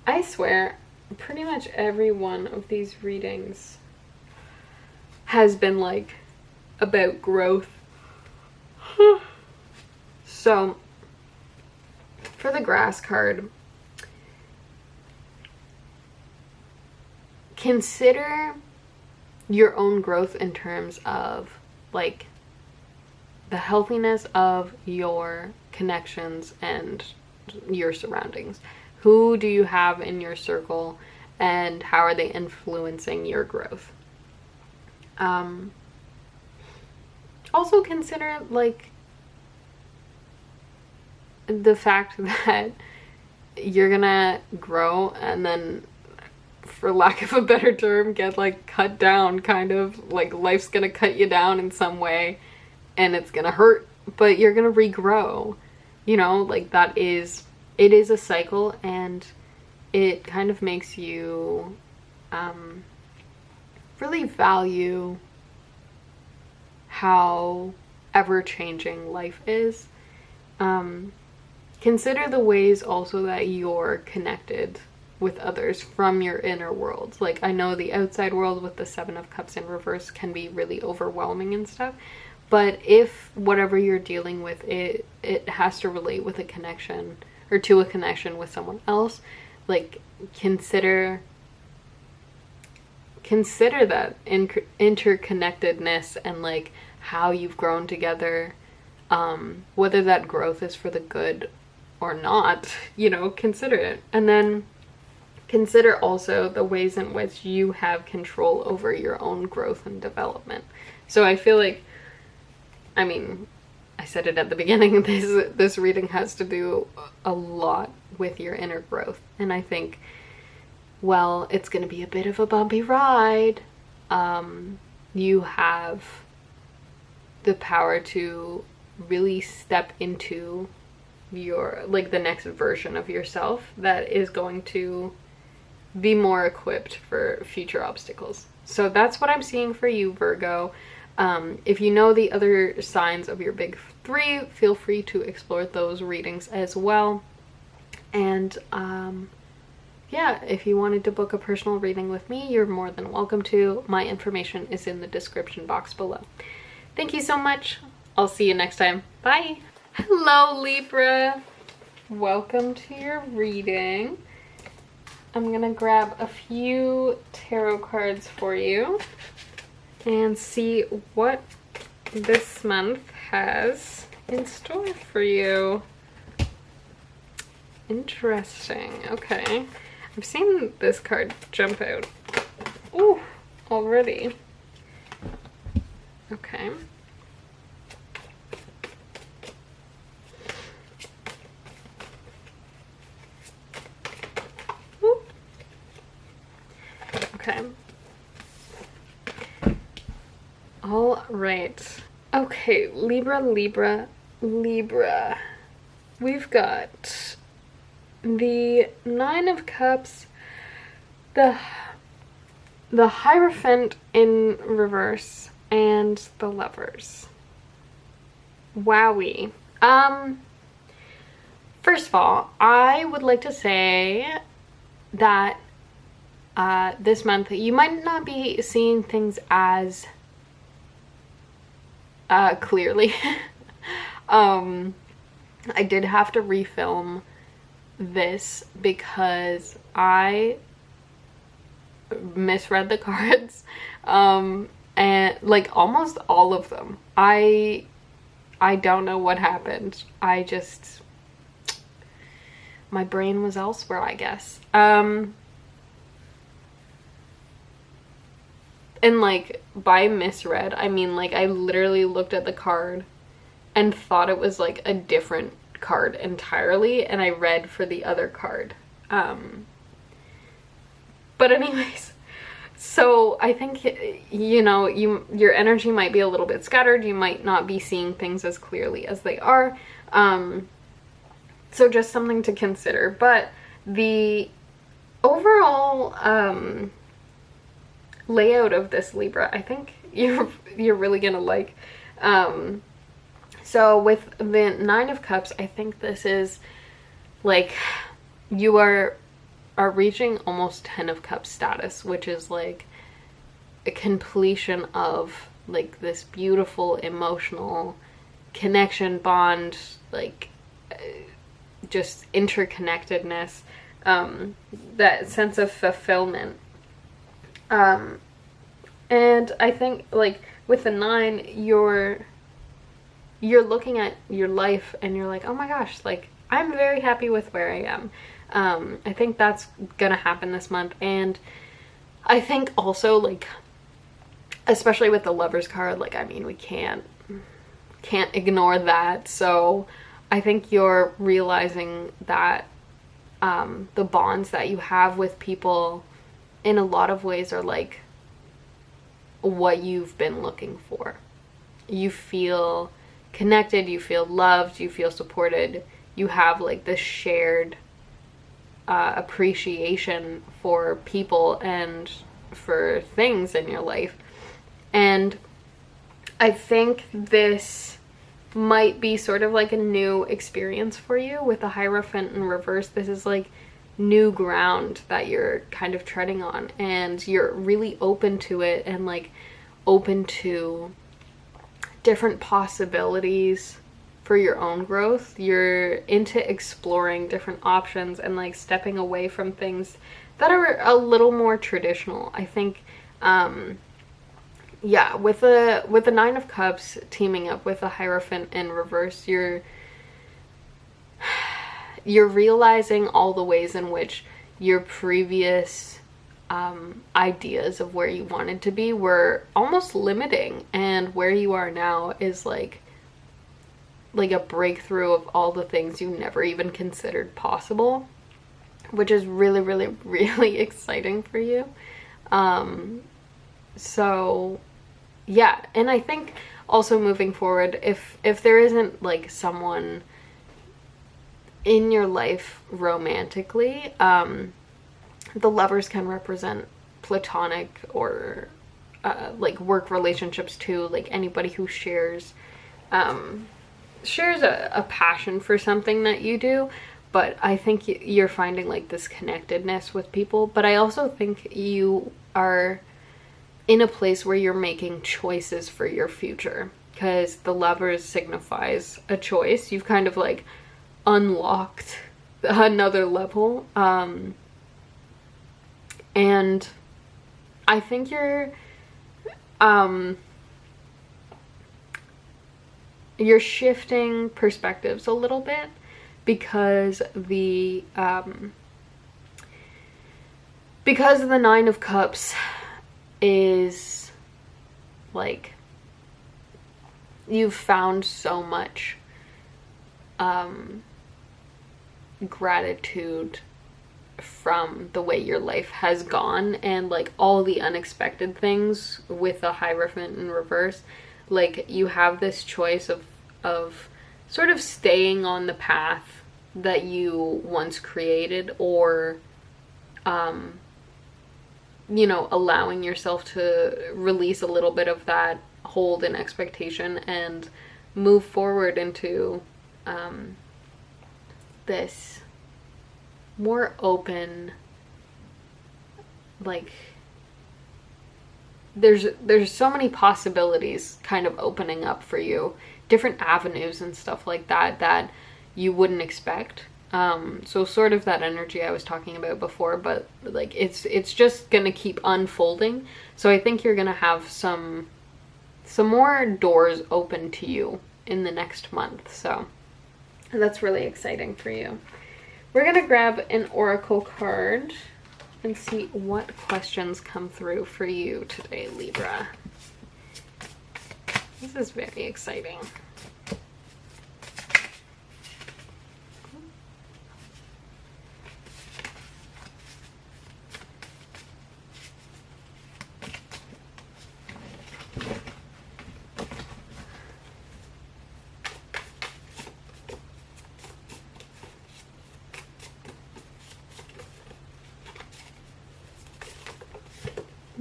I swear, pretty much every one of these readings has been like about growth. So for the grass card, consider your own growth in terms of like the healthiness of your connections and your surroundings. Who do you have in your circle, and how are they influencing your growth? Also consider like the fact that you're gonna grow and then, for lack of a better term, get like cut down, kind of like life's gonna cut you down in some way and it's gonna hurt, but you're gonna regrow, you know, like it is a cycle, and it kind of makes you really value how ever-changing life is. Consider the ways also that you're connected with others from your inner world. Like, I know the outside world with the Seven of Cups in reverse can be really overwhelming and stuff, but if whatever you're dealing with, it has to relate with a connection, or to a connection with someone else, like consider that interconnectedness and like how you've grown together, whether that growth is for the good or not, you know, consider it. And then consider also the ways in which you have control over your own growth and development. So I feel like, I mean, I said it at the beginning, this reading has to do a lot with your inner growth. And I think, well, it's going to be a bit of a bumpy ride. You have the power to really step into your, like, the next version of yourself that is going to be more equipped for future obstacles. So that's what I'm seeing for you, Virgo. If you know the other signs of your big three, feel free to explore those readings as well. And yeah, if you wanted to book a personal reading with me, you're more than welcome to. My information is in the description box below. Thank you so much. I'll see you next time. Bye. Hello, Libra. Welcome to your reading. I'm gonna grab a few tarot cards for you and see what this month has in store for you. Interesting. Okay. I've seen this card jump out. Ooh, already. Okay. Ooh. Okay. All right. Okay, Libra, Libra, Libra. We've got the Nine of Cups, the Hierophant in reverse, and the Lovers. Wowie. First of all, I would like to say that this month you might not be seeing things as clearly. I did have to refilm this because I misread the cards, and like almost all of them. I don't know what happened. My brain was elsewhere, I guess. And like by misread, I mean like I literally looked at the card and thought it was like a different card entirely, and I read for the other card. But anyways, so I think, you know, your energy might be a little bit scattered. You might not be seeing things as clearly as they are. So just something to consider. But the overall layout of this, Libra, I think you're really gonna like. So with the Nine of Cups, I think this is like you are reaching almost Ten of Cups status, which is like a completion of like this beautiful emotional connection, bond, like just interconnectedness, that sense of fulfillment. And I think like with the Nine, you're looking at your life and you're like, oh my gosh, like I'm very happy with where I am. I think that's gonna happen this month. And I think also, like, especially with the Lovers card, like, I mean, we can't ignore that. So I think you're realizing that the bonds that you have with people in a lot of ways are like what you've been looking for. You feel connected, you feel loved, you feel supported, you have like this shared appreciation for people and for things in your life. And I think this might be sort of like a new experience for you with the Hierophant in reverse. This is like new ground that you're kind of treading on, and you're really open to it and like open to different possibilities for your own growth. You're into exploring different options and like stepping away from things that are a little more traditional. I think yeah, with the Nine of Cups teaming up with the Hierophant in reverse, you're realizing all the ways in which your previous ideas of where you wanted to be were almost limiting, and where you are now is like a breakthrough of all the things you never even considered possible, which is really, really, really exciting for you. So yeah, and I think also moving forward, if there isn't like someone in your life romantically, the lovers can represent platonic or like work relationships too, like anybody who shares a passion for something that you do. But I think you're finding like this connectedness with people, but I also think you are in a place where you're making choices for your future, because the lovers signifies a choice. You've kind of like unlocked another level, and I think you're shifting perspectives a little bit, because the Nine of Cups is like, you've found so much gratitude from the way your life has gone, and like all the unexpected things with the Hierophant in reverse. Like, you have this choice of sort of staying on the path that you once created, or you know, allowing yourself to release a little bit of that hold and expectation and move forward into this more open, like, there's so many possibilities kind of opening up for you, different avenues and stuff like that you wouldn't expect. So sort of that energy I was talking about before, but like it's just gonna keep unfolding. So I think you're gonna have some more doors open to you in the next month. So that's really exciting for you. We're gonna grab an oracle card and see what questions come through for you today, Libra. This is very exciting.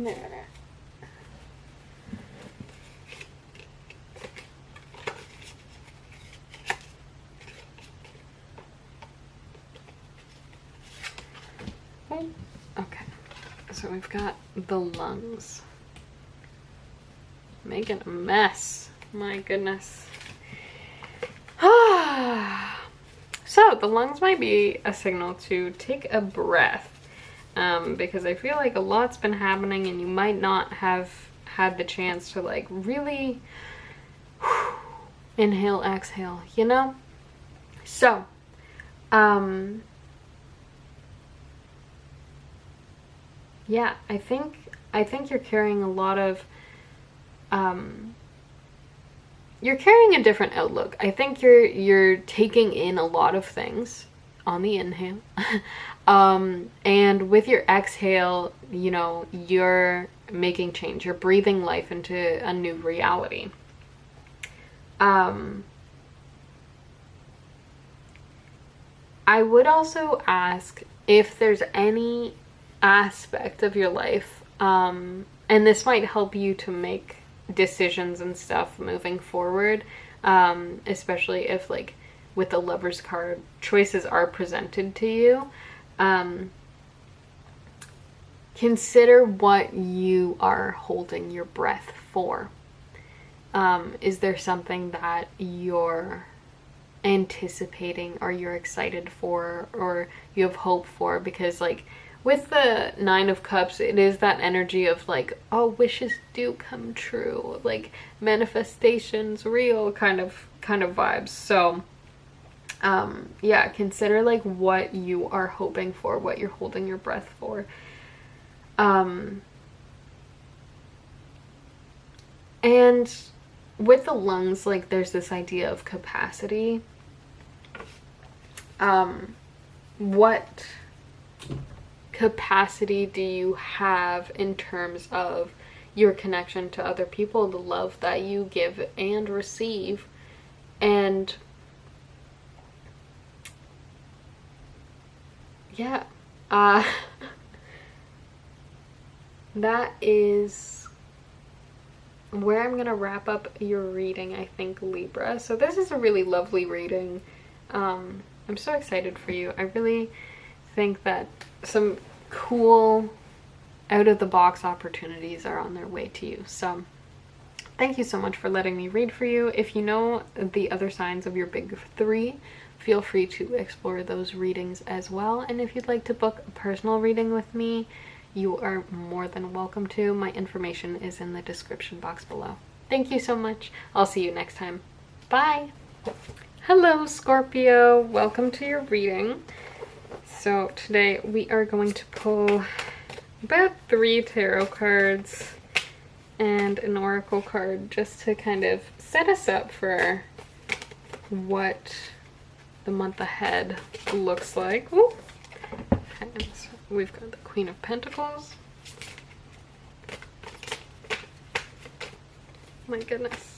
There. Okay, so we've got the lungs. Making a mess. My goodness. So the lungs might be a signal to take a breath. Because I feel like a lot's been happening and you might not have had the chance to like really inhale, exhale, you know? So, yeah, I think you're carrying a lot of, you're carrying a different outlook. I think you're taking in a lot of things on the inhale. And with your exhale, you know, you're making change. You're breathing life into a new reality. I would also ask if there's any aspect of your life, and this might help you to make decisions and stuff moving forward, especially if, like, with the Lover's card, choices are presented to you. Consider what you are holding your breath for. Is there something that you're anticipating, or you're excited for, or you have hope for? Because, like, with the Nine of Cups, it is that energy of like, oh, wishes do come true, like manifestations real kind of vibes. So Yeah, consider like what you are hoping for, what you're holding your breath for. And with the lungs, like there's this idea of capacity. What capacity do you have in terms of your connection to other people, the love that you give and receive? And yeah, that is where I'm gonna wrap up your reading, I think, Libra. So this is a really lovely reading. I'm so excited for you. I really think that some cool out-of-the-box opportunities are on their way to you. So thank you so much for letting me read for you. If you know the other signs of your big three, feel free to explore those readings as well. And if you'd like to book a personal reading with me, you are more than welcome to. My information is in the description box below. Thank you so much. I'll see you next time. Bye! Hello, Scorpio. Welcome to your reading. So today we are going to pull about 3 tarot cards and an oracle card just to kind of set us up for what the month ahead looks like. Ooh. And we've got the Queen of Pentacles. My goodness.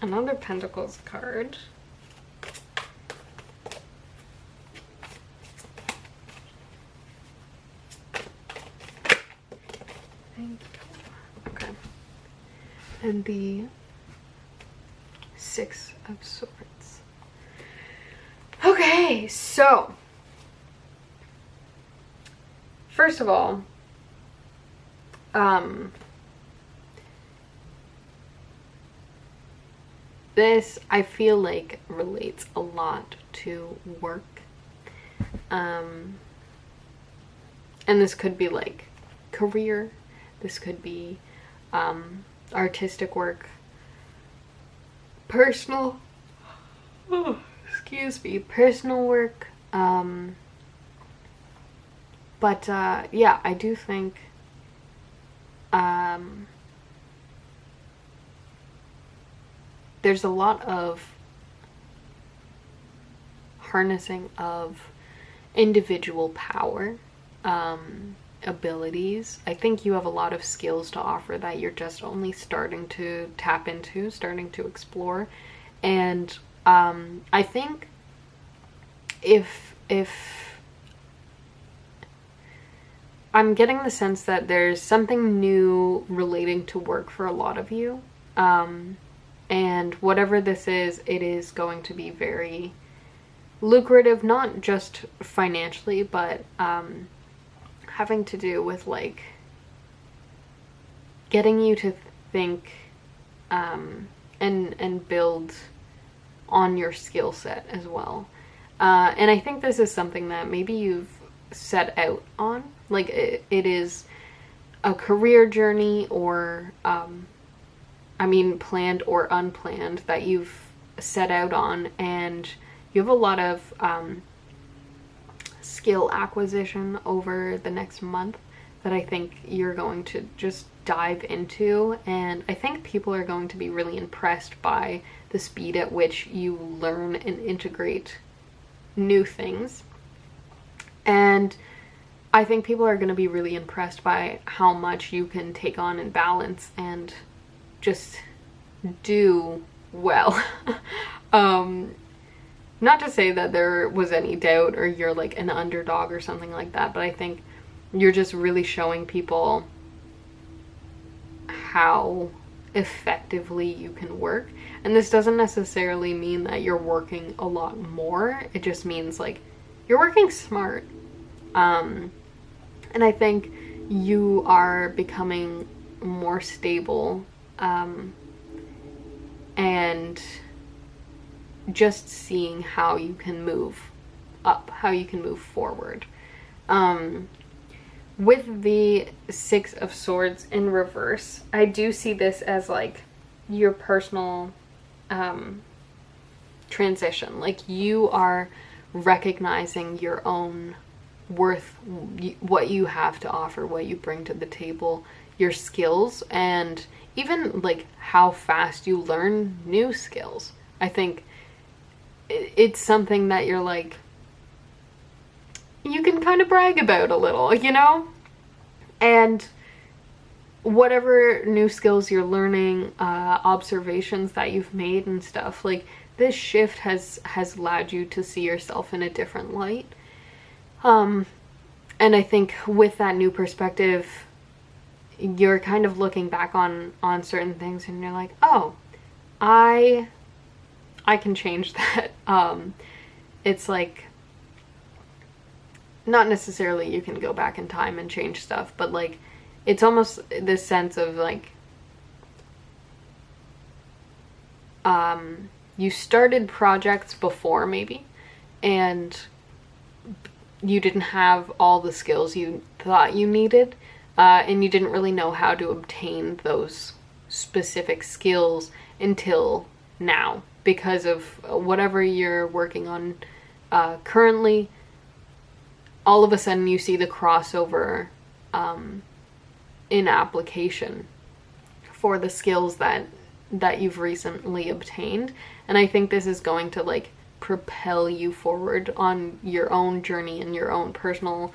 Another Pentacles card. Thank you. Okay. And the 6 of Swords. Okay, so first of all, this, I feel like, relates a lot to work. And this could be like career. This could be artistic work. Personal, personal work. But yeah, I do think there's a lot of harnessing of individual power, abilities. I think you have a lot of skills to offer that you're just only starting to tap into, starting to explore. And I think if I'm getting the sense that there's something new relating to work for a lot of you. And whatever this is, it is going to be very lucrative, not just financially, but having to do with like getting you to think and build on your skill set as well. And I think this is something that maybe you've set out on, like it is a career journey, or I mean planned or unplanned, that you've set out on, and you have a lot of skill acquisition over the next month that I think you're going to just dive into. And I think people are going to be really impressed by the speed at which you learn and integrate new things. And I think people are going to be really impressed by how much you can take on and balance and just do well. Not to say that there was any doubt or you're like an underdog or something like that, but I think you're just really showing people how effectively you can work. And this doesn't necessarily mean that you're working a lot more. It just means like you're working smart. And I think you are becoming more stable, and just seeing how you can move up, how you can move forward. With the Six of Swords in reverse, I do see this as like your personal transition. Like you are recognizing your own worth, what you have to offer, what you bring to the table, your skills, and even like how fast you learn new skills. I think it's something that you're like, you can kind of brag about a little, you know? And whatever new skills you're learning, observations that you've made and stuff, like this shift has allowed you to see yourself in a different light. And I think with that new perspective, you're kind of looking back on certain things and you're like, oh, I can change that. It's like, not necessarily you can go back in time and change stuff, but like, it's almost this sense of like, you started projects before maybe, and you didn't have all the skills you thought you needed, and you didn't really know how to obtain those specific skills until now because of whatever you're working on currently. All of a sudden you see the crossover in application for the skills that you've recently obtained, and I think this is going to like propel you forward on your own journey and your own personal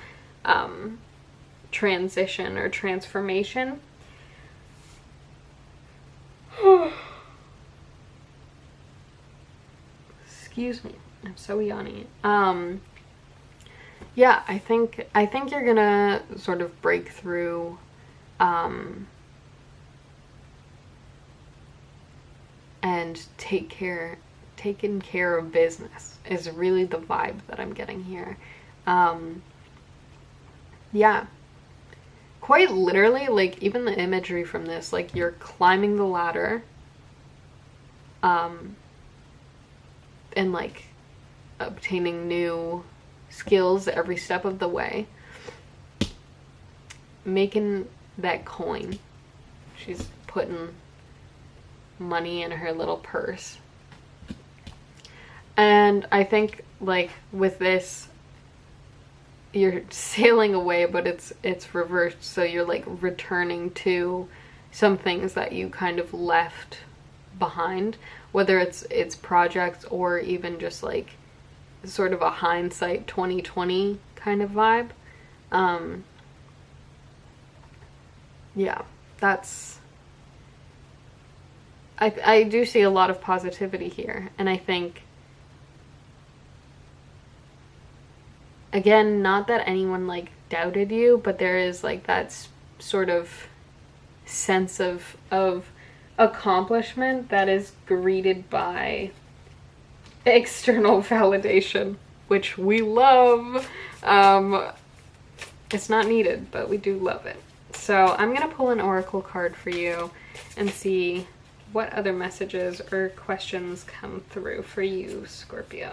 transition or transformation. Excuse me, I'm so yawny. Yeah, I think you're gonna sort of break through and taking care of business is really the vibe that I'm getting here. Yeah, quite literally, like even the imagery from this, like you're climbing the ladder, and like obtaining new skills every step of the way, making that coin. She's putting money in her little purse. And I think like with this, you're sailing away, but it's reversed, so you're like returning to some things that you kind of left behind, whether it's projects or even just like sort of a hindsight 2020 kind of vibe. Yeah, that's, I do see a lot of positivity here, and I think, again, not that anyone like doubted you, but there is like that sort of sense of accomplishment that is greeted by external validation, which we love. It's not needed, but we do love it. So I'm gonna pull an oracle card for you and see what other messages or questions come through for you, Scorpio.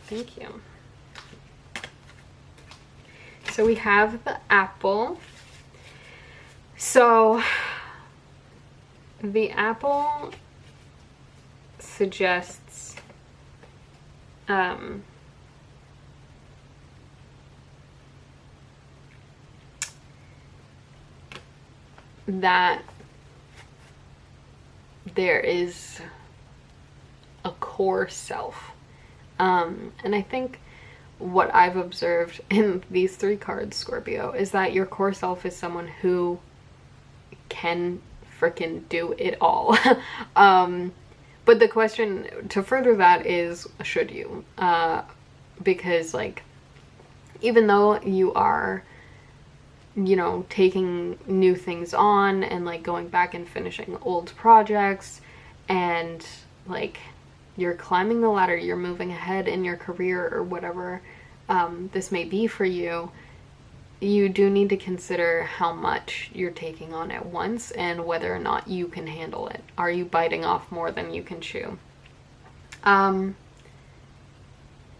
Thank you. So we have the apple. So the apple suggests that there is a core self. And I think what I've observed in these three cards, Scorpio, is that your core self is someone who can freaking do it all. But the question to further that is, should you? Because like, even though you are, you know, taking new things on and like going back and finishing old projects, and like you're climbing the ladder, you're moving ahead in your career or whatever this may be for you, you do need to consider how much you're taking on at once and whether or not you can handle it. Are you biting off more than you can chew? Um,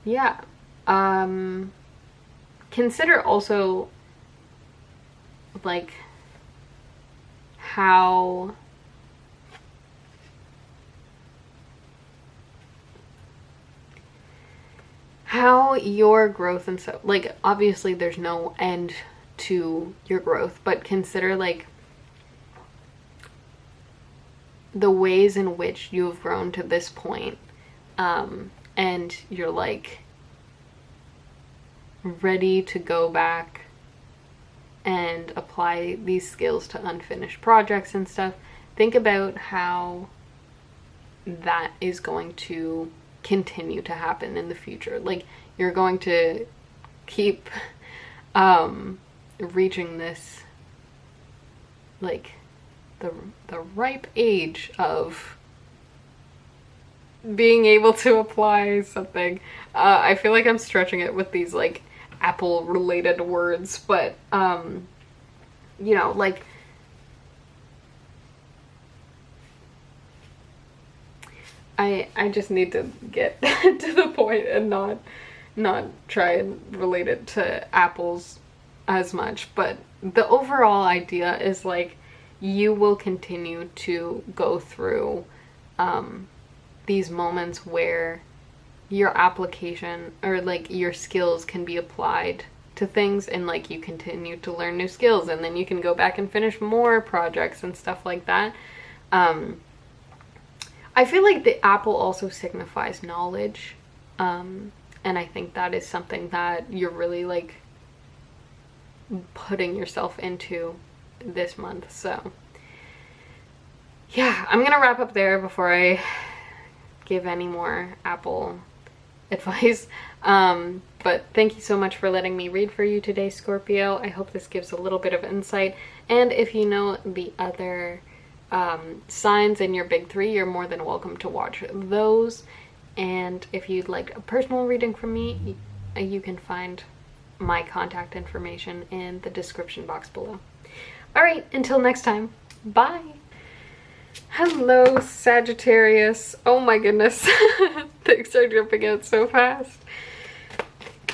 yeah. Consider also, like, how your growth and so, like, obviously there's no end to your growth, but consider, like, the ways in which you have grown to this point, and you're, like, ready to go back and apply these skills to unfinished projects and stuff. Think about how that is going to continue to happen in the future. Like, you're going to keep reaching this, like, the ripe age of being able to apply something. I feel like I'm stretching it with these, like, Apple related words, but you know, like, I just need to get to the point and not try and relate it to apples as much, but the overall idea is, like, you will continue to go through these moments where your application, or, like, your skills can be applied to things, and, like, you continue to learn new skills, and then you can go back and finish more projects and stuff like that. I feel like the apple also signifies knowledge, and I think that is something that you're really, like, putting yourself into this month. So yeah, I'm gonna wrap up there before I give any more apple advice. But thank you so much for letting me read for you today, Scorpio. I hope this gives a little bit of insight, and if you know the other signs in your big three, you're more than welcome to watch those. And if you'd like a personal reading from me, you can find my contact information in the description box below. All right, until next time, bye. Hello, Sagittarius. Oh my goodness. Things are jumping out so fast.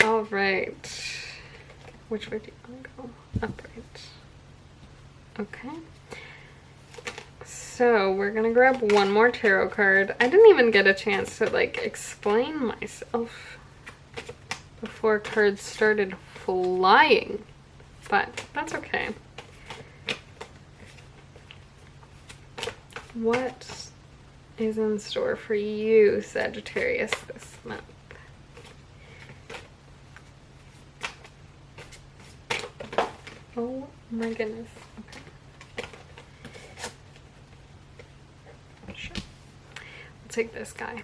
All right. Which way do you want to go? Upright. Okay. So we're gonna grab one more tarot card. I didn't even get a chance to, like, explain myself before cards started flying, but that's okay. What is in store for you, Sagittarius, this month? Oh my goodness. Okay. Sure. I'll take this guy.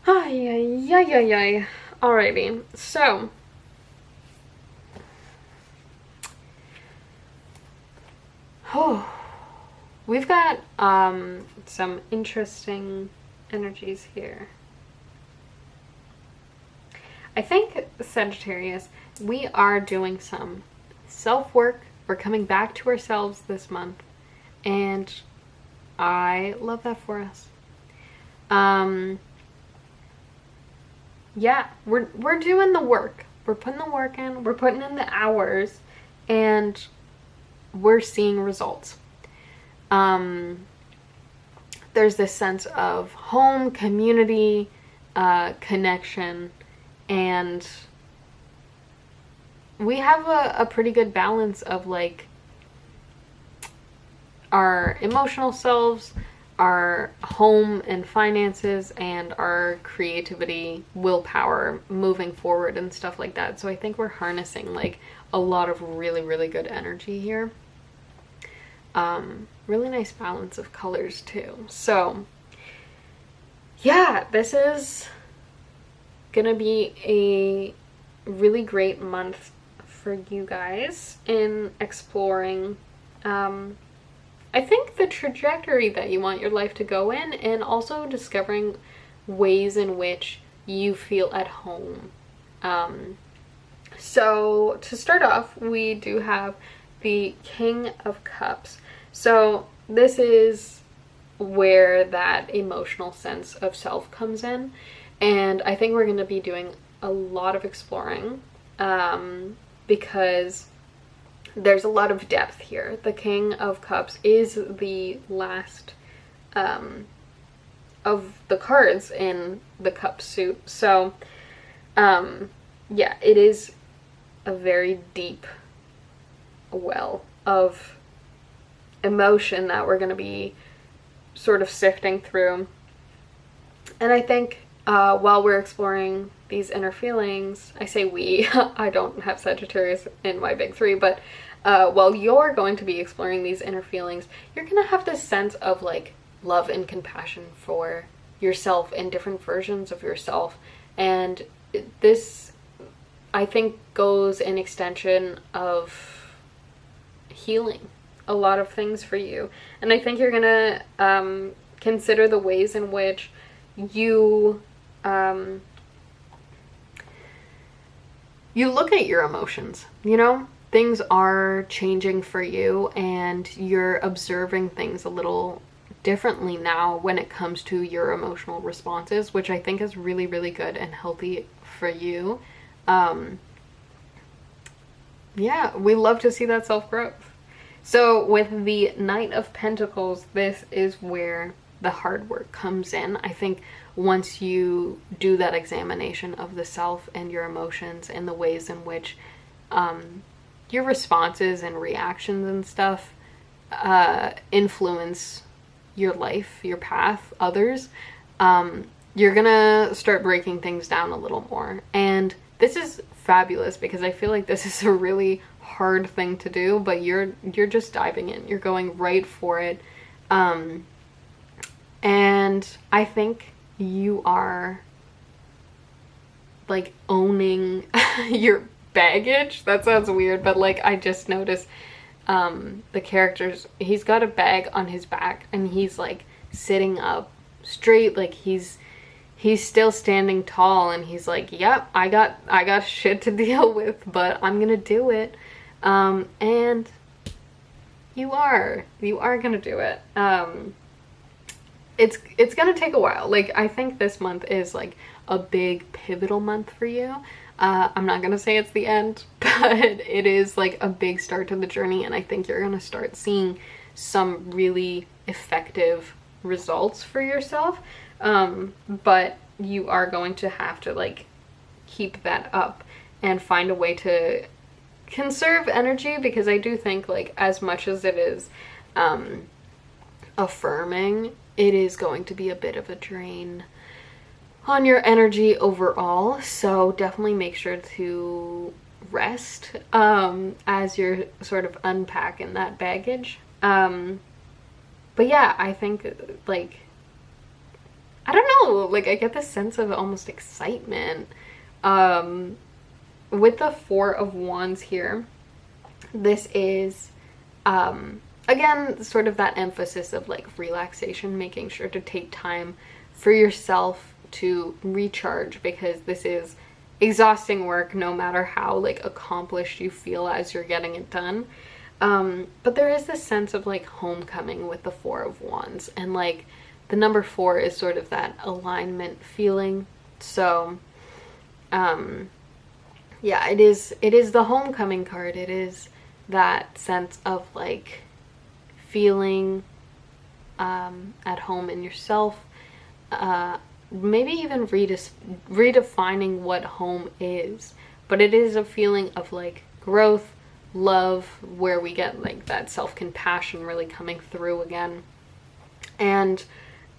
Ay, ay, ay, ay, ay. Alrighty, so we've got some interesting energies here. I think, Sagittarius, we are doing some self-work. We're coming back to ourselves this month, and I love that for us. Yeah, we're doing the work. We're putting the work in, we're putting in the hours, and we're seeing results. There's this sense of home, community, connection, and we have a pretty good balance of, like, our emotional selves, our home and finances, and our creativity, willpower, moving forward and stuff like that. So I think we're harnessing, like, a lot of really, really good energy here. Really nice balance of colors too. So yeah, this is gonna be a really great month for you guys in exploring I think the trajectory that you want your life to go in, and also discovering ways in which you feel at home. So to start off, we do have the King of Cups. So this is where that emotional sense of self comes in. And I think we're going to be doing a lot of exploring because there's a lot of depth here. The King of Cups is the last of the cards in the cup suit. So, yeah, it is a very deep well of emotion that we're going to be sort of sifting through. And I think while we're exploring these inner feelings, I say we, I don't have Sagittarius in my big three, but while you're going to be exploring these inner feelings, you're going to have this sense of like love and compassion for yourself and different versions of yourself. And this, I think, goes in extension of healing a lot of things for you. And I think you're going to consider the ways in which you you look at your emotions, you know? Things are changing for you and you're observing things a little differently now when it comes to your emotional responses, which I think is really, really good and healthy for you. Yeah, we love to see that self-growth. So with the Knight of Pentacles, this is where the hard work comes in. I think once you do that examination of the self and your emotions and the ways in which your responses and reactions and stuff influence your life, your path, others, you're gonna start breaking things down a little more. And this is fabulous because I feel like this is a really hard thing to do, but you're just diving in. You're going right for it. And I think you are like owning your baggage. That sounds weird, but like I just noticed the characters, he's got a bag on his back and he's like sitting up straight, like he's still standing tall, and he's like, yep, I got shit to deal with, but I'm gonna do it. And you are gonna do it. It's gonna take a while. Like, I think this month is like a big pivotal month for you. I'm not gonna say it's the end, but it is like a big start to the journey, and I think you're gonna start seeing some really effective results for yourself. But you are going to have to like keep that up and find a way to conserve energy, because I do think like as much as it is affirming, it is going to be a bit of a drain on your energy overall. So definitely make sure to rest as you're sort of unpacking that baggage. But yeah, I think like, I don't know, like I get this sense of almost excitement with the Four of Wands here. This is again sort of that emphasis of like relaxation, making sure to take time for yourself to recharge, because this is exhausting work no matter how like accomplished you feel as you're getting it done. But there is this sense of like homecoming with the Four of Wands, and like the number 4 is sort of that alignment feeling. So yeah, it is the homecoming card. It is that sense of like feeling at home in yourself, maybe even redefining what home is. But it is a feeling of like growth, love, where we get like that self-compassion really coming through again. And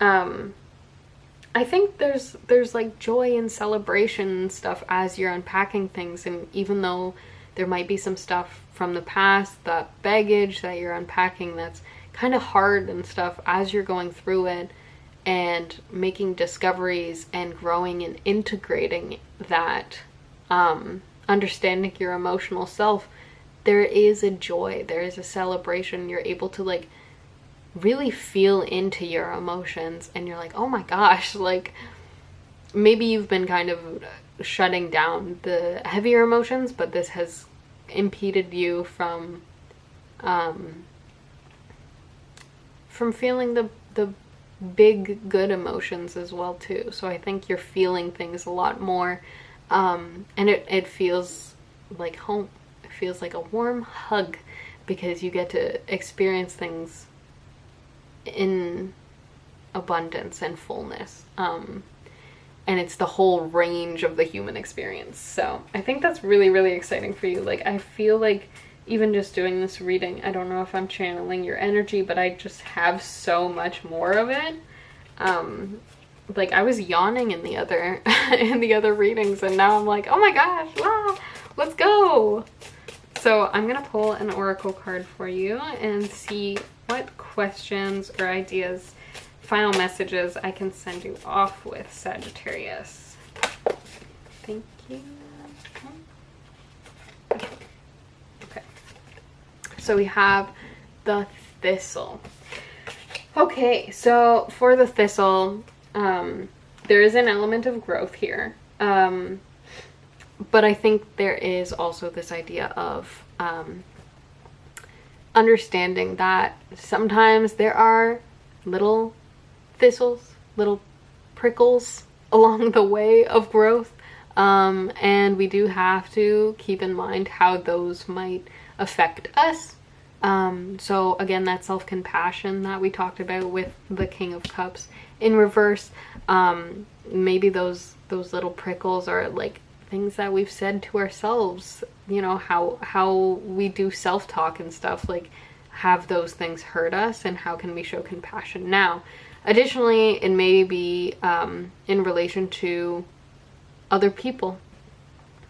I think there's like joy and celebration and stuff as you're unpacking things. And even though there might be some stuff from the past, that baggage that you're unpacking that's kind of hard and stuff, as you're going through it and making discoveries and growing and integrating that, understanding your emotional self, there is a joy, there is a celebration. You're able to like really feel into your emotions, and you're like, oh my gosh, like maybe you've been kind of shutting down the heavier emotions, but this has impeded you from feeling the big good emotions as well too. So I think you're feeling things a lot more, and it feels like home. It feels like a warm hug because you get to experience things in abundance and fullness, and it's the whole range of the human experience. So I think that's really, really exciting for you. Like, I feel like even just doing this reading, I don't know if I'm channeling your energy, but I just have so much more of it. Like, I was yawning in the other in the other readings, and now I'm like, oh my gosh, wow, let's go. So I'm gonna pull an oracle card for you and see what questions or ideas, final messages I can send you off with, Sagittarius. Thank you. Okay. So we have the thistle. Okay, so for the thistle, there is an element of growth here. But I think there is also this idea of understanding that sometimes there are little thistles, little prickles along the way of growth, and we do have to keep in mind how those might affect us. So again, that self-compassion that we talked about with the King of Cups in reverse, maybe those little prickles are like things that we've said to ourselves, you know, how we do self-talk and stuff, like, have those things hurt us, and how can we show compassion now? Additionally, it may be in relation to other people.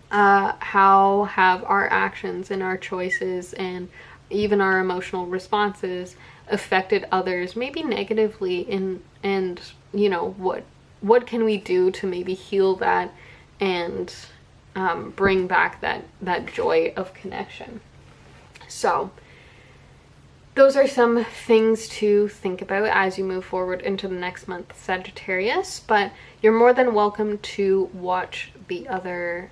How have our actions and our choices and even our emotional responses affected others, maybe negatively, and you know, what can we do to maybe heal that and bring back that joy of connection? So those are some things to think about as you move forward into the next month, Sagittarius. But you're more than welcome to watch the other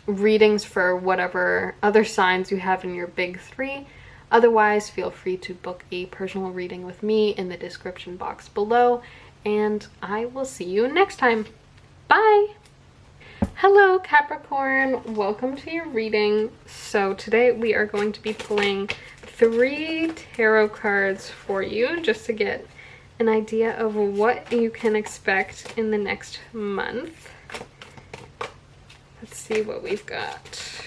readings for whatever other signs you have in your big three. Otherwise, feel free to book a personal reading with me in the description box below, and I will see you next time. Bye! Hello, Capricorn. Welcome to your reading. So today we are going to be pulling 3 tarot cards for you just to get an idea of what you can expect in the next month. Let's see what we've got.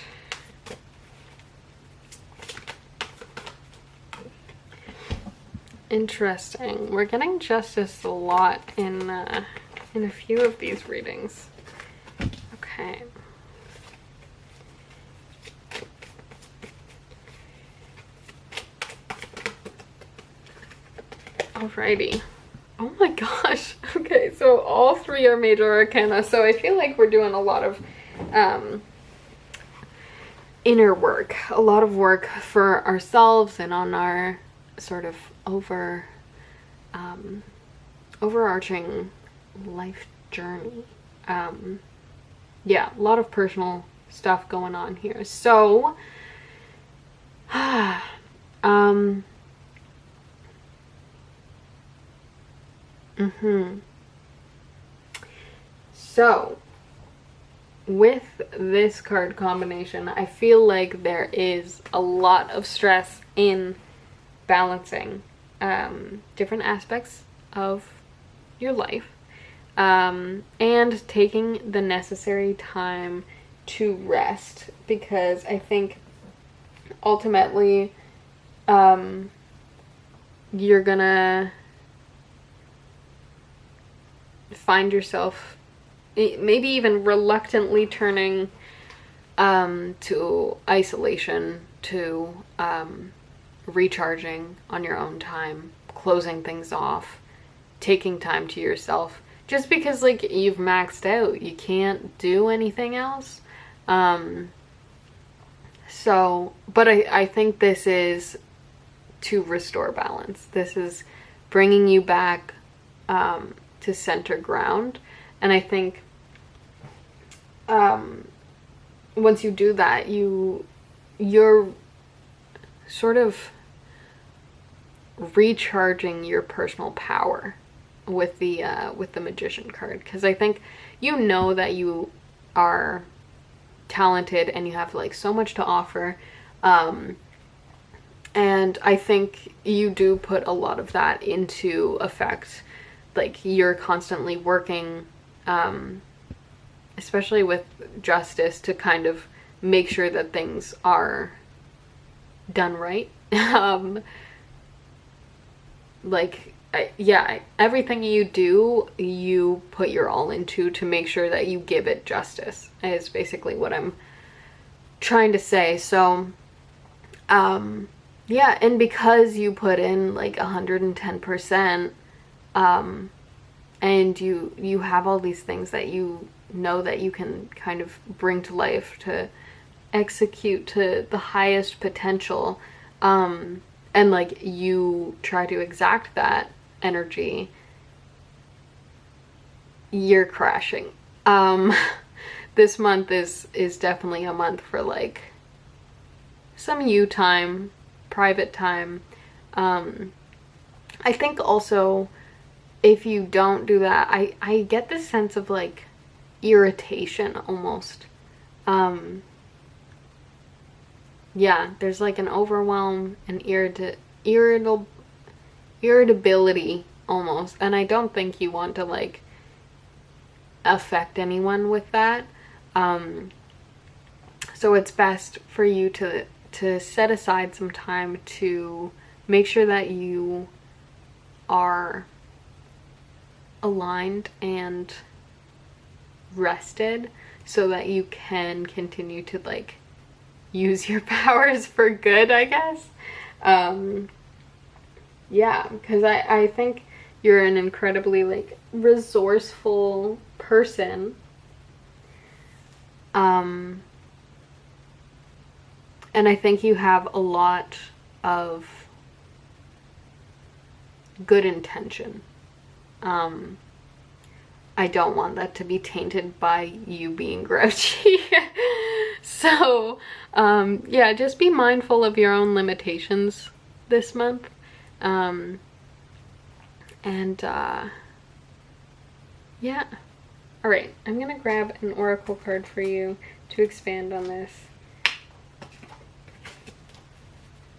Interesting. We're getting justice a lot in a few of these readings. Okay. Alrighty. Oh my gosh. Okay, so all 3 are major arcana, so I feel like we're doing a lot of inner work, a lot of work for ourselves and on our sort of overarching life journey. Yeah, a lot of personal stuff going on here. So so with this card combination, I feel like there is a lot of stress in balancing different aspects of your life, and taking the necessary time to rest, because I think ultimately you're gonna find yourself maybe even reluctantly turning to isolation, to recharging on your own time, closing things off, taking time to yourself, just because like you've maxed out, you can't do anything else. So, but I think this is to restore balance. This is bringing you back to center ground, and I think once you do that, you're sort of recharging your personal power with the Magician card, because I think you know that you are talented and you have like so much to offer, and I think you do put a lot of that into effect. Like, you're constantly working, especially with justice, to kind of make sure that things are done right. Yeah, everything you do, you put your all into to make sure that you give it justice, is basically what I'm trying to say. So, yeah, and because you put in like 110%, and you have all these things that you know that you can kind of bring to life to execute to the highest potential, and like you try to exact that energy, you're crashing. This month is definitely a month for like some you time, private time. I think also, if you don't do that, I get this sense of like irritation almost. Yeah, there's like an overwhelm and irritability almost, and I don't think you want to like affect anyone with that. So it's best for you to set aside some time to make sure that you are aligned and rested, so that you can continue to like use your powers for good, I guess. Yeah, because I think you're an incredibly like resourceful person, and I think you have a lot of good intention. I don't want that to be tainted by you being grouchy. So, yeah, just be mindful of your own limitations this month. Yeah. Alright, I'm gonna grab an oracle card for you to expand on this.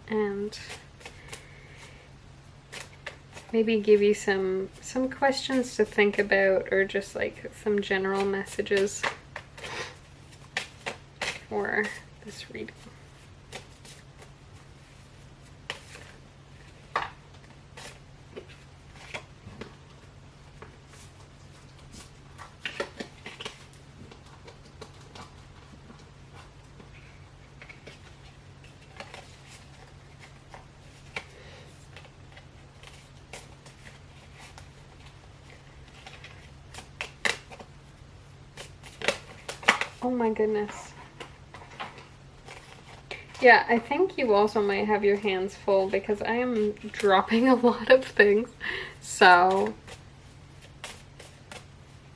And maybe give you some questions to think about, or just like some general messages for this reading. Oh my goodness. Yeah, I think you also might have your hands full, because I am dropping a lot of things. So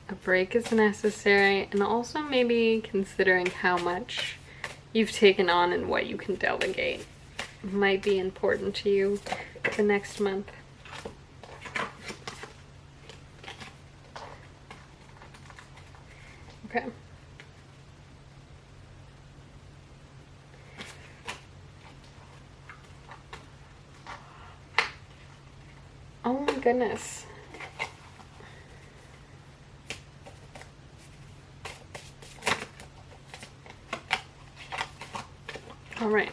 a break is necessary, and also maybe considering how much you've taken on and what you can delegate might be important to you the next month. Okay. Oh my goodness. All right.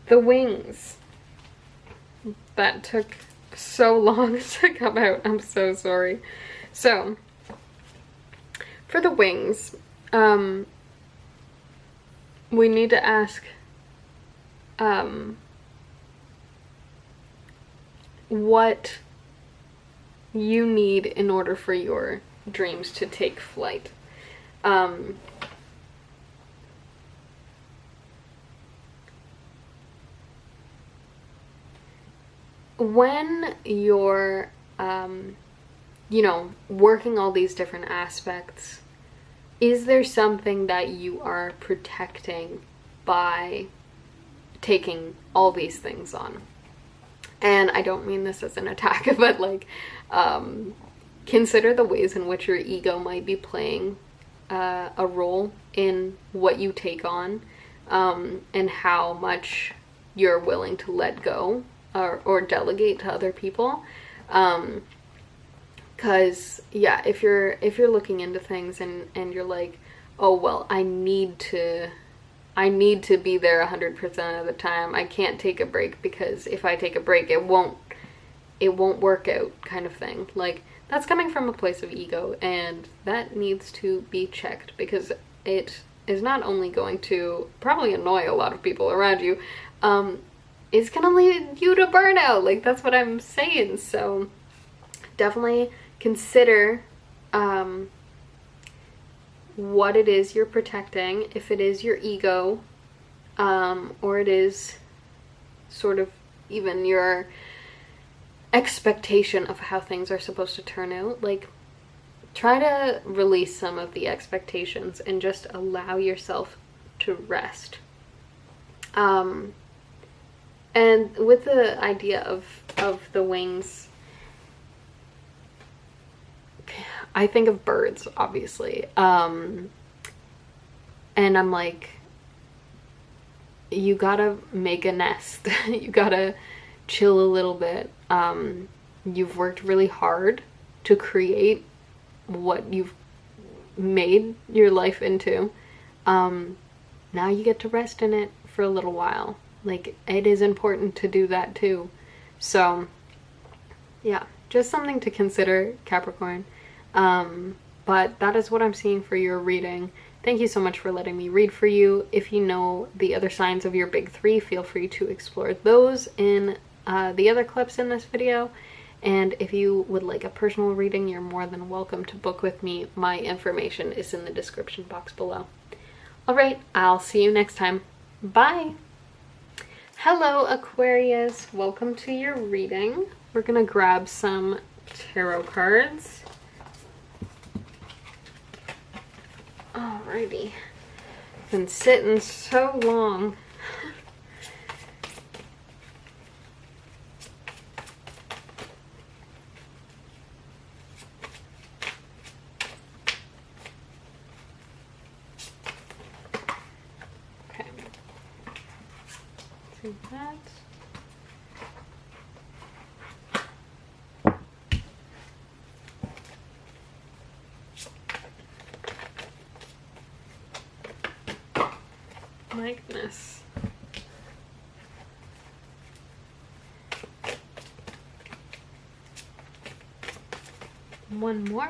The wings. That took so long to come out. I'm so sorry. So, for the wings, we need to ask, what you need in order for your dreams to take flight. When you're, you know, working all these different aspects, is there something that you are protecting by taking all these things on? And I don't mean this as an attack, but like, consider the ways in which your ego might be playing a role in what you take on, and how much you're willing to let go or delegate to other people. Because yeah, if you're looking into things and you're like, oh well, I need to be there 100% of the time. I can't take a break because if I take a break, it won't work out, kind of thing. Like, that's coming from a place of ego, and that needs to be checked, because it is not only going to probably annoy a lot of people around you, it's gonna lead you to burnout. Like, that's what I'm saying. So definitely consider what it is you're protecting, if it is your ego, or it is sort of even your expectation of how things are supposed to turn out. Like, try to release some of the expectations and just allow yourself to rest. And with the idea of the wings, I think of birds, obviously. And I'm like, you gotta make a nest. You gotta chill a little bit. You've worked really hard to create what you've made your life into. Now you get to rest in it for a little while. Like, it is important to do that too. So yeah, just something to consider, Capricorn. But that is what I'm seeing for your reading. Thank you so much for letting me read for you. If you know the other signs of your big three, feel free to explore those in the other clips in this video. And if you would like a personal reading, you're more than welcome to book with me. My information is in the description box below. Alright, I'll see you next time. Bye! Hello, Aquarius. Welcome to your reading. We're gonna grab some tarot cards. Alrighty. Been sitting so long. Okay. Do that. My goodness. One more.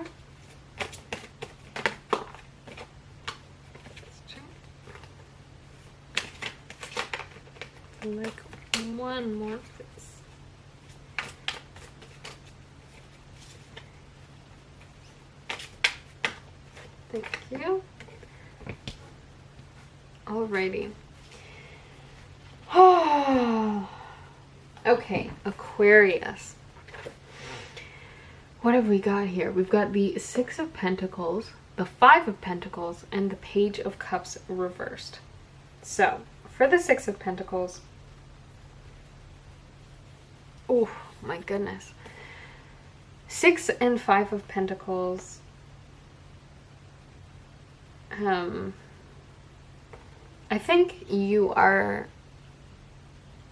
Like one more, please. Thank you. Alrighty. Oh, okay, Aquarius. What have we got here? We've got the Six of Pentacles, the Five of Pentacles, and the Page of Cups reversed. So, for the Six of Pentacles, oh my goodness. Six and Five of Pentacles, I think you are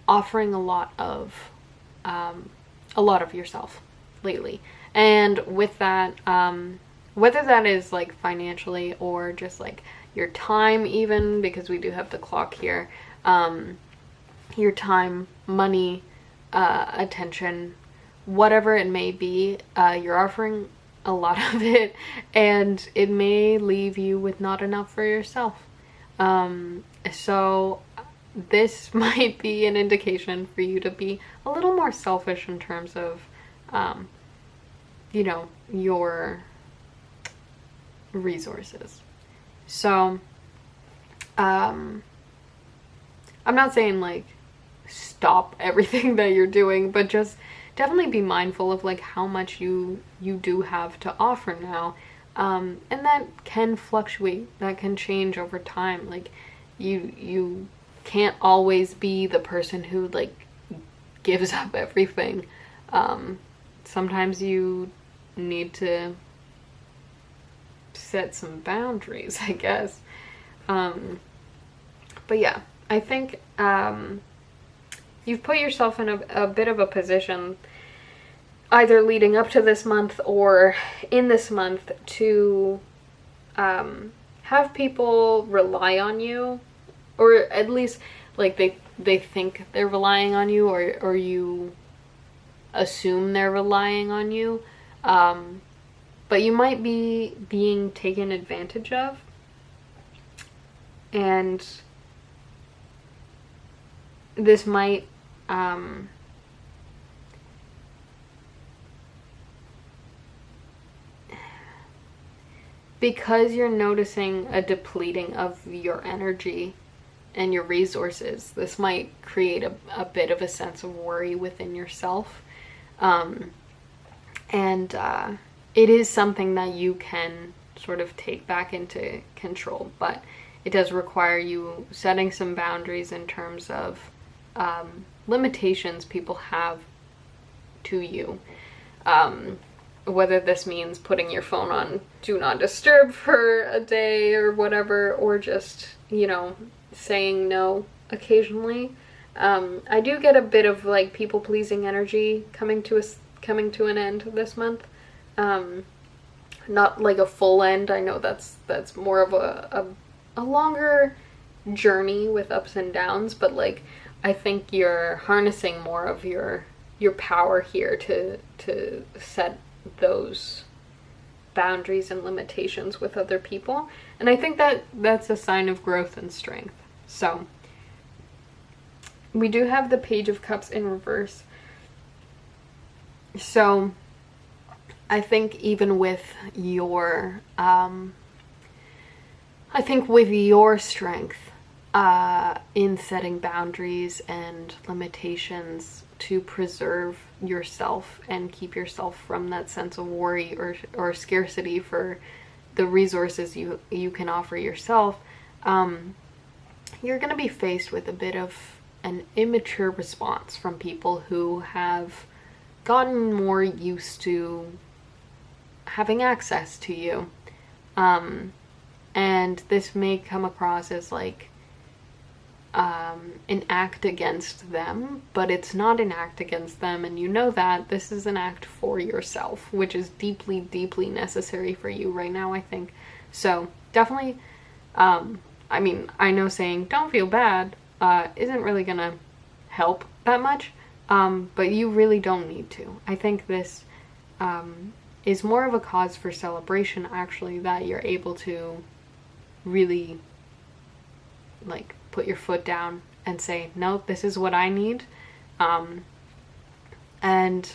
offering a lot of yourself lately. And with that, whether that is like financially or just like your time, even, because we do have the clock here, your time, money, attention, whatever it may be, you're offering a lot of it, and it may leave you with not enough for yourself. So this might be an indication for you to be a little more selfish in terms of, you know, your resources. So, I'm not saying like stop everything that you're doing, but just definitely be mindful of like how much you do have to offer now. And that can fluctuate, that can change over time. Like, you can't always be the person who like gives up everything. Sometimes you need to set some boundaries, I guess. But yeah, I think you've put yourself in a bit of a position, either leading up to this month or in this month, to have people rely on you, or at least like they think they're relying on you, or you assume they're relying on you, but you might be being taken advantage of. And this might because you're noticing a depleting of your energy and your resources, this might create a bit of a sense of worry within yourself. And it is something that you can sort of take back into control, but it does require you setting some boundaries in terms of limitations people have to you. Whether this means putting your phone on do not disturb for a day or whatever, or just, you know, saying no occasionally. I do get a bit of like people-pleasing energy coming to an end this month. Not like a full end. I know that's more of a longer journey with ups and downs, but like I think you're harnessing more of your power here to set those boundaries and limitations with other people, and I think that's a sign of growth and strength. So we do have the Page of Cups in reverse, so I think even with your strength in setting boundaries and limitations to preserve yourself and keep yourself from that sense of worry or scarcity for the resources you can offer yourself, you're going to be faced with a bit of an immature response from people who have gotten more used to having access to you. And this may come across as like an act against them, but it's not an act against them, and you know that this is an act for yourself, which is deeply, deeply necessary for you right now, I think. So definitely, I mean, I know saying don't feel bad isn't really gonna help that much, but you really don't need to. I think this is more of a cause for celebration, actually, that you're able to really like put your foot down and say, no, this is what I need. And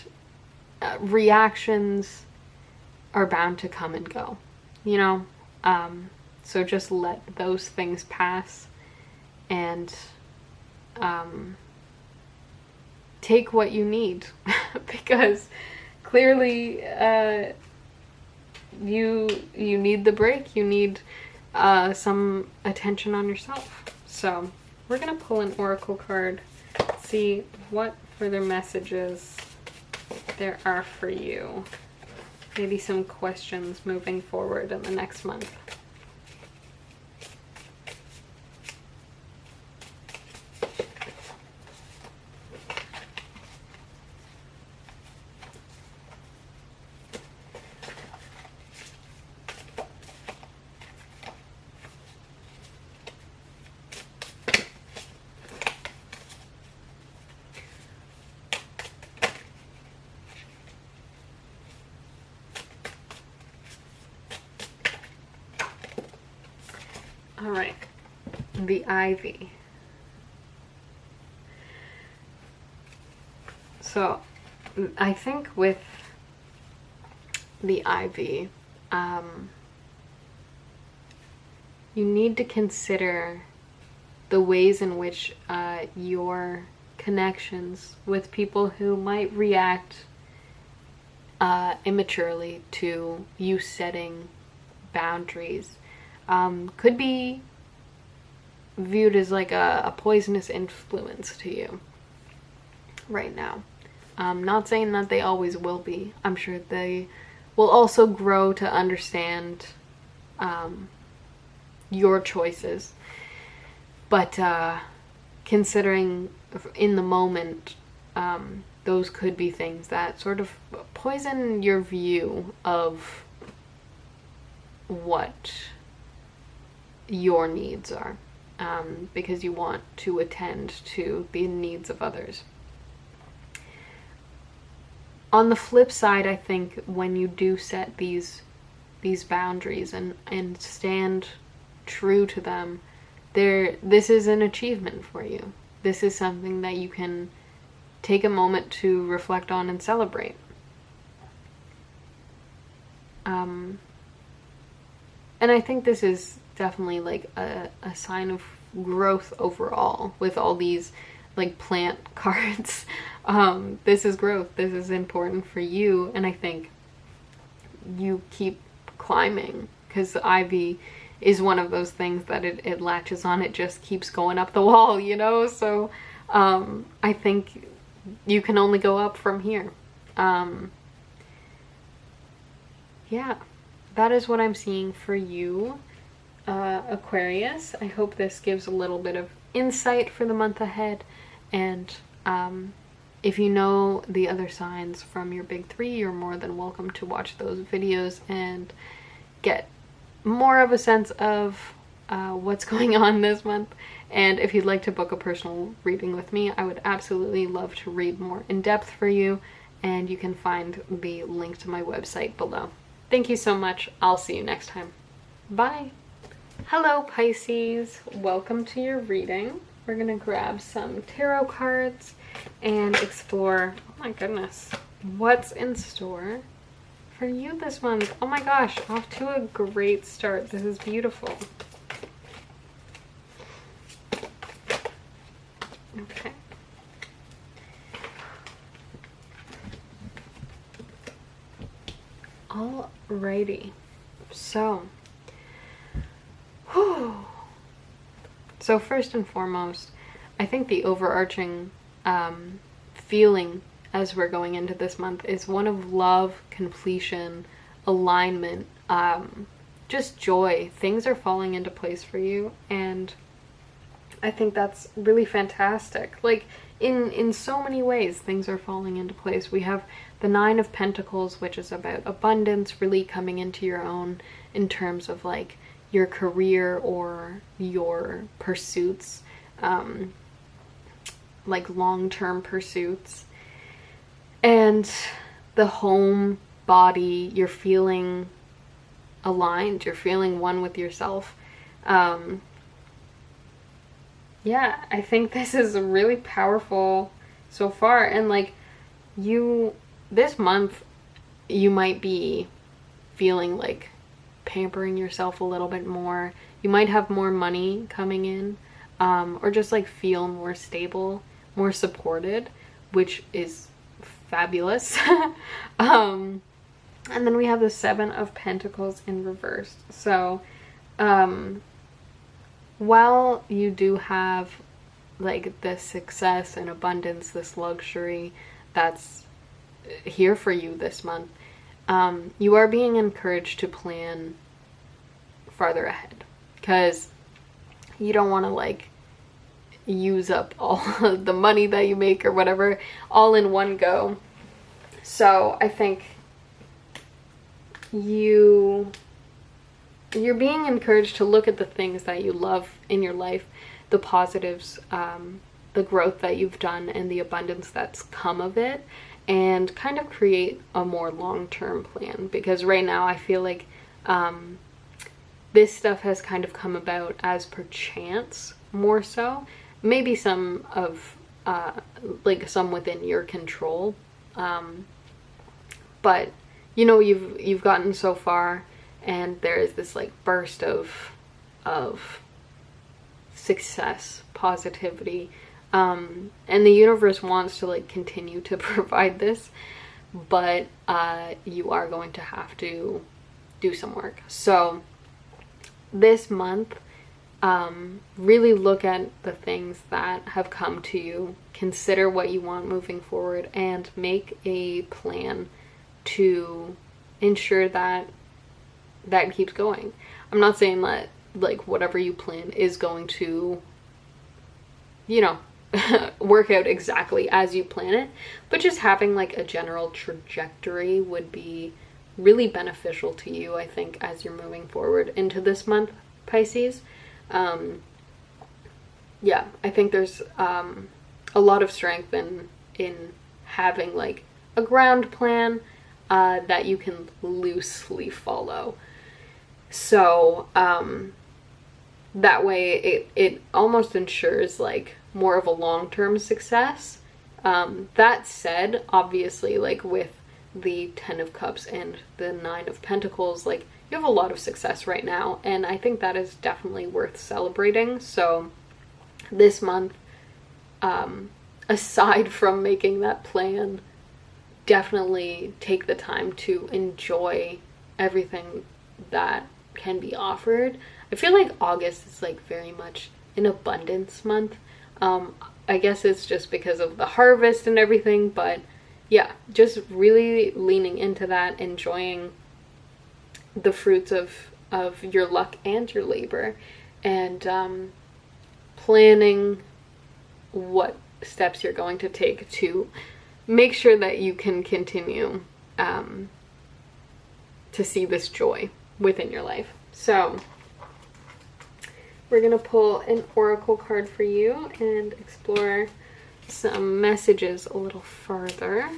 reactions are bound to come and go, you know? So just let those things pass and take what you need because clearly you need the break. You need some attention on yourself. So we're gonna pull an oracle card, see what further messages there are for you. Maybe some questions moving forward in the next month. All right, the Ivy. So I think with the Ivy, you need to consider the ways in which your connections with people who might react immaturely to you setting boundaries could be viewed as like a poisonous influence to you. right now. Not saying that they always will be. I'm sure they will also grow to understand your choices. But considering in the moment, those could be things that sort of poison your view of what your needs are, because you want to attend to the needs of others. On the flip side, I think when you do set these boundaries and stand true to them, this is an achievement for you. This is something that you can take a moment to reflect on and celebrate. And I think this is definitely like a sign of growth overall with all these like plant cards. This is growth. This is important for you, and I think you keep climbing, because the ivy is one of those things that it latches on. It just keeps going up the wall, you know? So I think you can only go up from here. Yeah, that is what I'm seeing for you, Aquarius. I hope this gives a little bit of insight for the month ahead. And if you know the other signs from your big three, you're more than welcome to watch those videos and get more of a sense of what's going on this month. And if you'd like to book a personal reading with me, I would absolutely love to read more in depth for you, and you can find the link to my website below. Thank you so much. I'll see you next time. Bye. Hello, Pisces. Welcome to your reading. We're gonna grab some tarot cards and explore, oh my goodness, what's in store for you this month. Oh my gosh, off to a great start. This is beautiful. Okay. Alrighty. So, so first and foremost, I think the overarching feeling as we're going into this month is one of love, completion, alignment, just joy. Things are falling into place for you, and I think that's really fantastic. Like, in so many ways, things are falling into place. We have the Nine of Pentacles, which is about abundance, really coming into your own in terms of like your career or your pursuits, like long-term pursuits. And the home, body, you're feeling aligned, you're feeling one with yourself. Yeah, I think this is really powerful so far. And like, this month, you might be feeling like pampering yourself a little bit more. You might have more money coming in, or just like feel more stable, more supported, which is fabulous. And then we have the Seven of Pentacles in reverse. So, while you do have like this success and abundance, this luxury that's here for you this month, you are being encouraged to plan farther ahead, because you don't want to like use up all the money that you make or whatever all in one go. So I think you're being encouraged to look at the things that you love in your life, the positives, the growth that you've done, and the abundance that's come of it, and kind of create a more long-term plan. Because right now I feel like this stuff has kind of come about as per chance, more so. Maybe some of like some within your control, but you know, you've gotten so far, and there is this like burst of success, positivity, and the universe wants to like continue to provide this, but you are going to have to do some work. So this month, Really look at the things that have come to you, consider what you want moving forward, and make a plan to ensure that that keeps going. I'm not saying that like whatever you plan is going to, you know, work out exactly as you plan it, but just having like a general trajectory would be really beneficial to you, I think, as you're moving forward into this month, Pisces. Yeah, I think there's a lot of strength in having like a ground plan that you can loosely follow. So that way it almost ensures like more of a long-term success. That said, obviously, like with the 10 of Cups and the 9 of Pentacles, like you have a lot of success right now, and I think that is definitely worth celebrating. So this month, aside from making that plan, definitely take the time to enjoy everything that can be offered. I feel like August is like very much an abundance month. I guess it's just because of the harvest and everything, but yeah, just really leaning into that, enjoying the fruits of your luck and your labor, and planning what steps you're going to take to make sure that you can continue to see this joy within your life. So we're going to pull an oracle card for you and explore some messages a little further.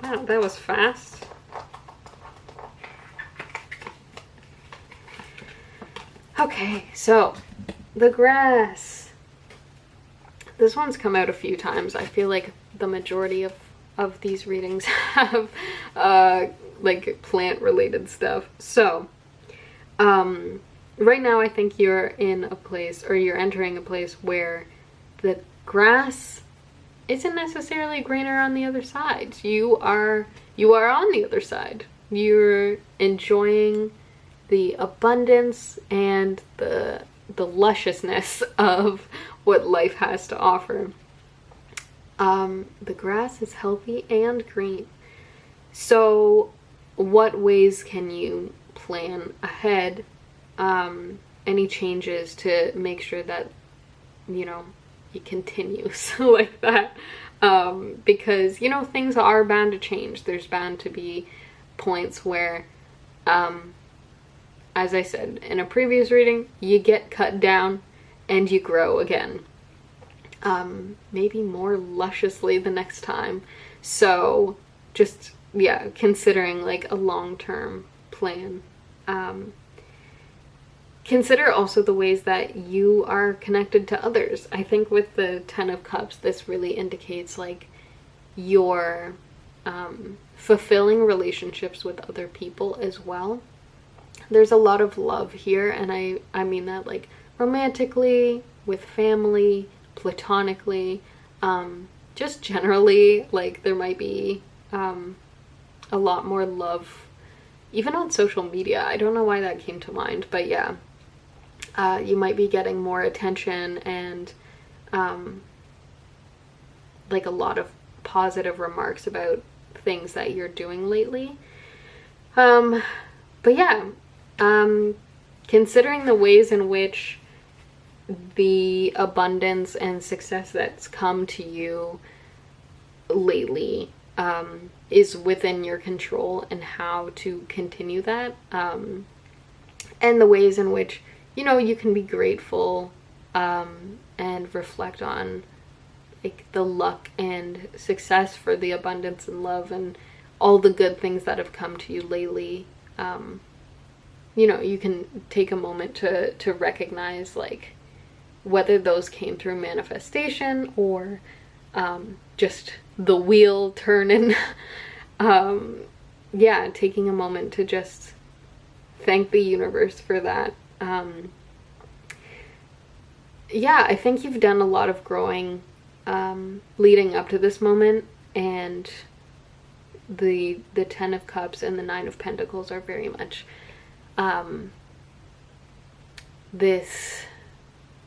Wow, that was fast. Okay, so the grass. This one's come out a few times. I feel like the majority of these readings have like plant related stuff. So right now I think you're in a place, or you're entering a place where the grass isn't necessarily greener on the other side. You are on the other side. You're enjoying the abundance and the lusciousness of what life has to offer. The grass is healthy and green. So what ways can you plan ahead? Any changes to make sure that, you know, it continues like that? Because, you know, things are bound to change. There's bound to be points where, as I said in a previous reading, you get cut down and you grow again. Maybe more lusciously the next time. So just, yeah, considering like a long-term plan. Consider also the ways that you are connected to others. I think with the 10 of Cups, this really indicates like your fulfilling relationships with other people as well. There's a lot of love here, and I mean that like romantically, with family, platonically, just generally, like there might be a lot more love even on social media. I don't know why that came to mind, but yeah, you might be getting more attention and like a lot of positive remarks about things that you're doing lately. But yeah, considering the ways in which the abundance and success that's come to you lately is within your control, and how to continue that, and the ways in which, you know, you can be grateful and reflect on like the luck and success for the abundance and love and all the good things that have come to you lately. You know, you can take a moment to recognize like whether those came through manifestation or just the wheel turning. Yeah, taking a moment to just thank the universe for that. Yeah, I think you've done a lot of growing leading up to this moment, and the 10 of Cups and the 9 of Pentacles are very much the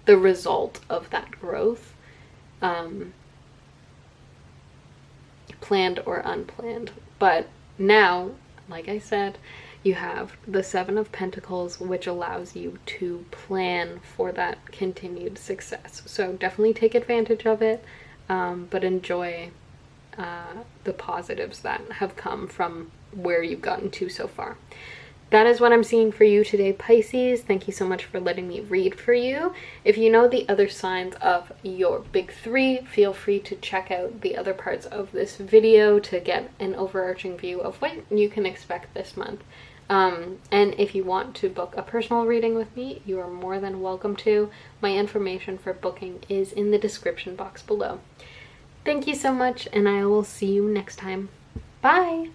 result of that growth, planned or unplanned. But now, like I said, you have the Seven of Pentacles, which allows you to plan for that continued success. So definitely take advantage of it, but enjoy the positives that have come from where you've gotten to so far. That is what I'm seeing for you today, Pisces. Thank you so much for letting me read for you. If you know the other signs of your big three, feel free to check out the other parts of this video to get an overarching view of what you can expect this month. And if you want to book a personal reading with me, you are more than welcome to. My information for booking is in the description box below. Thank you so much, and I will see you next time. Bye!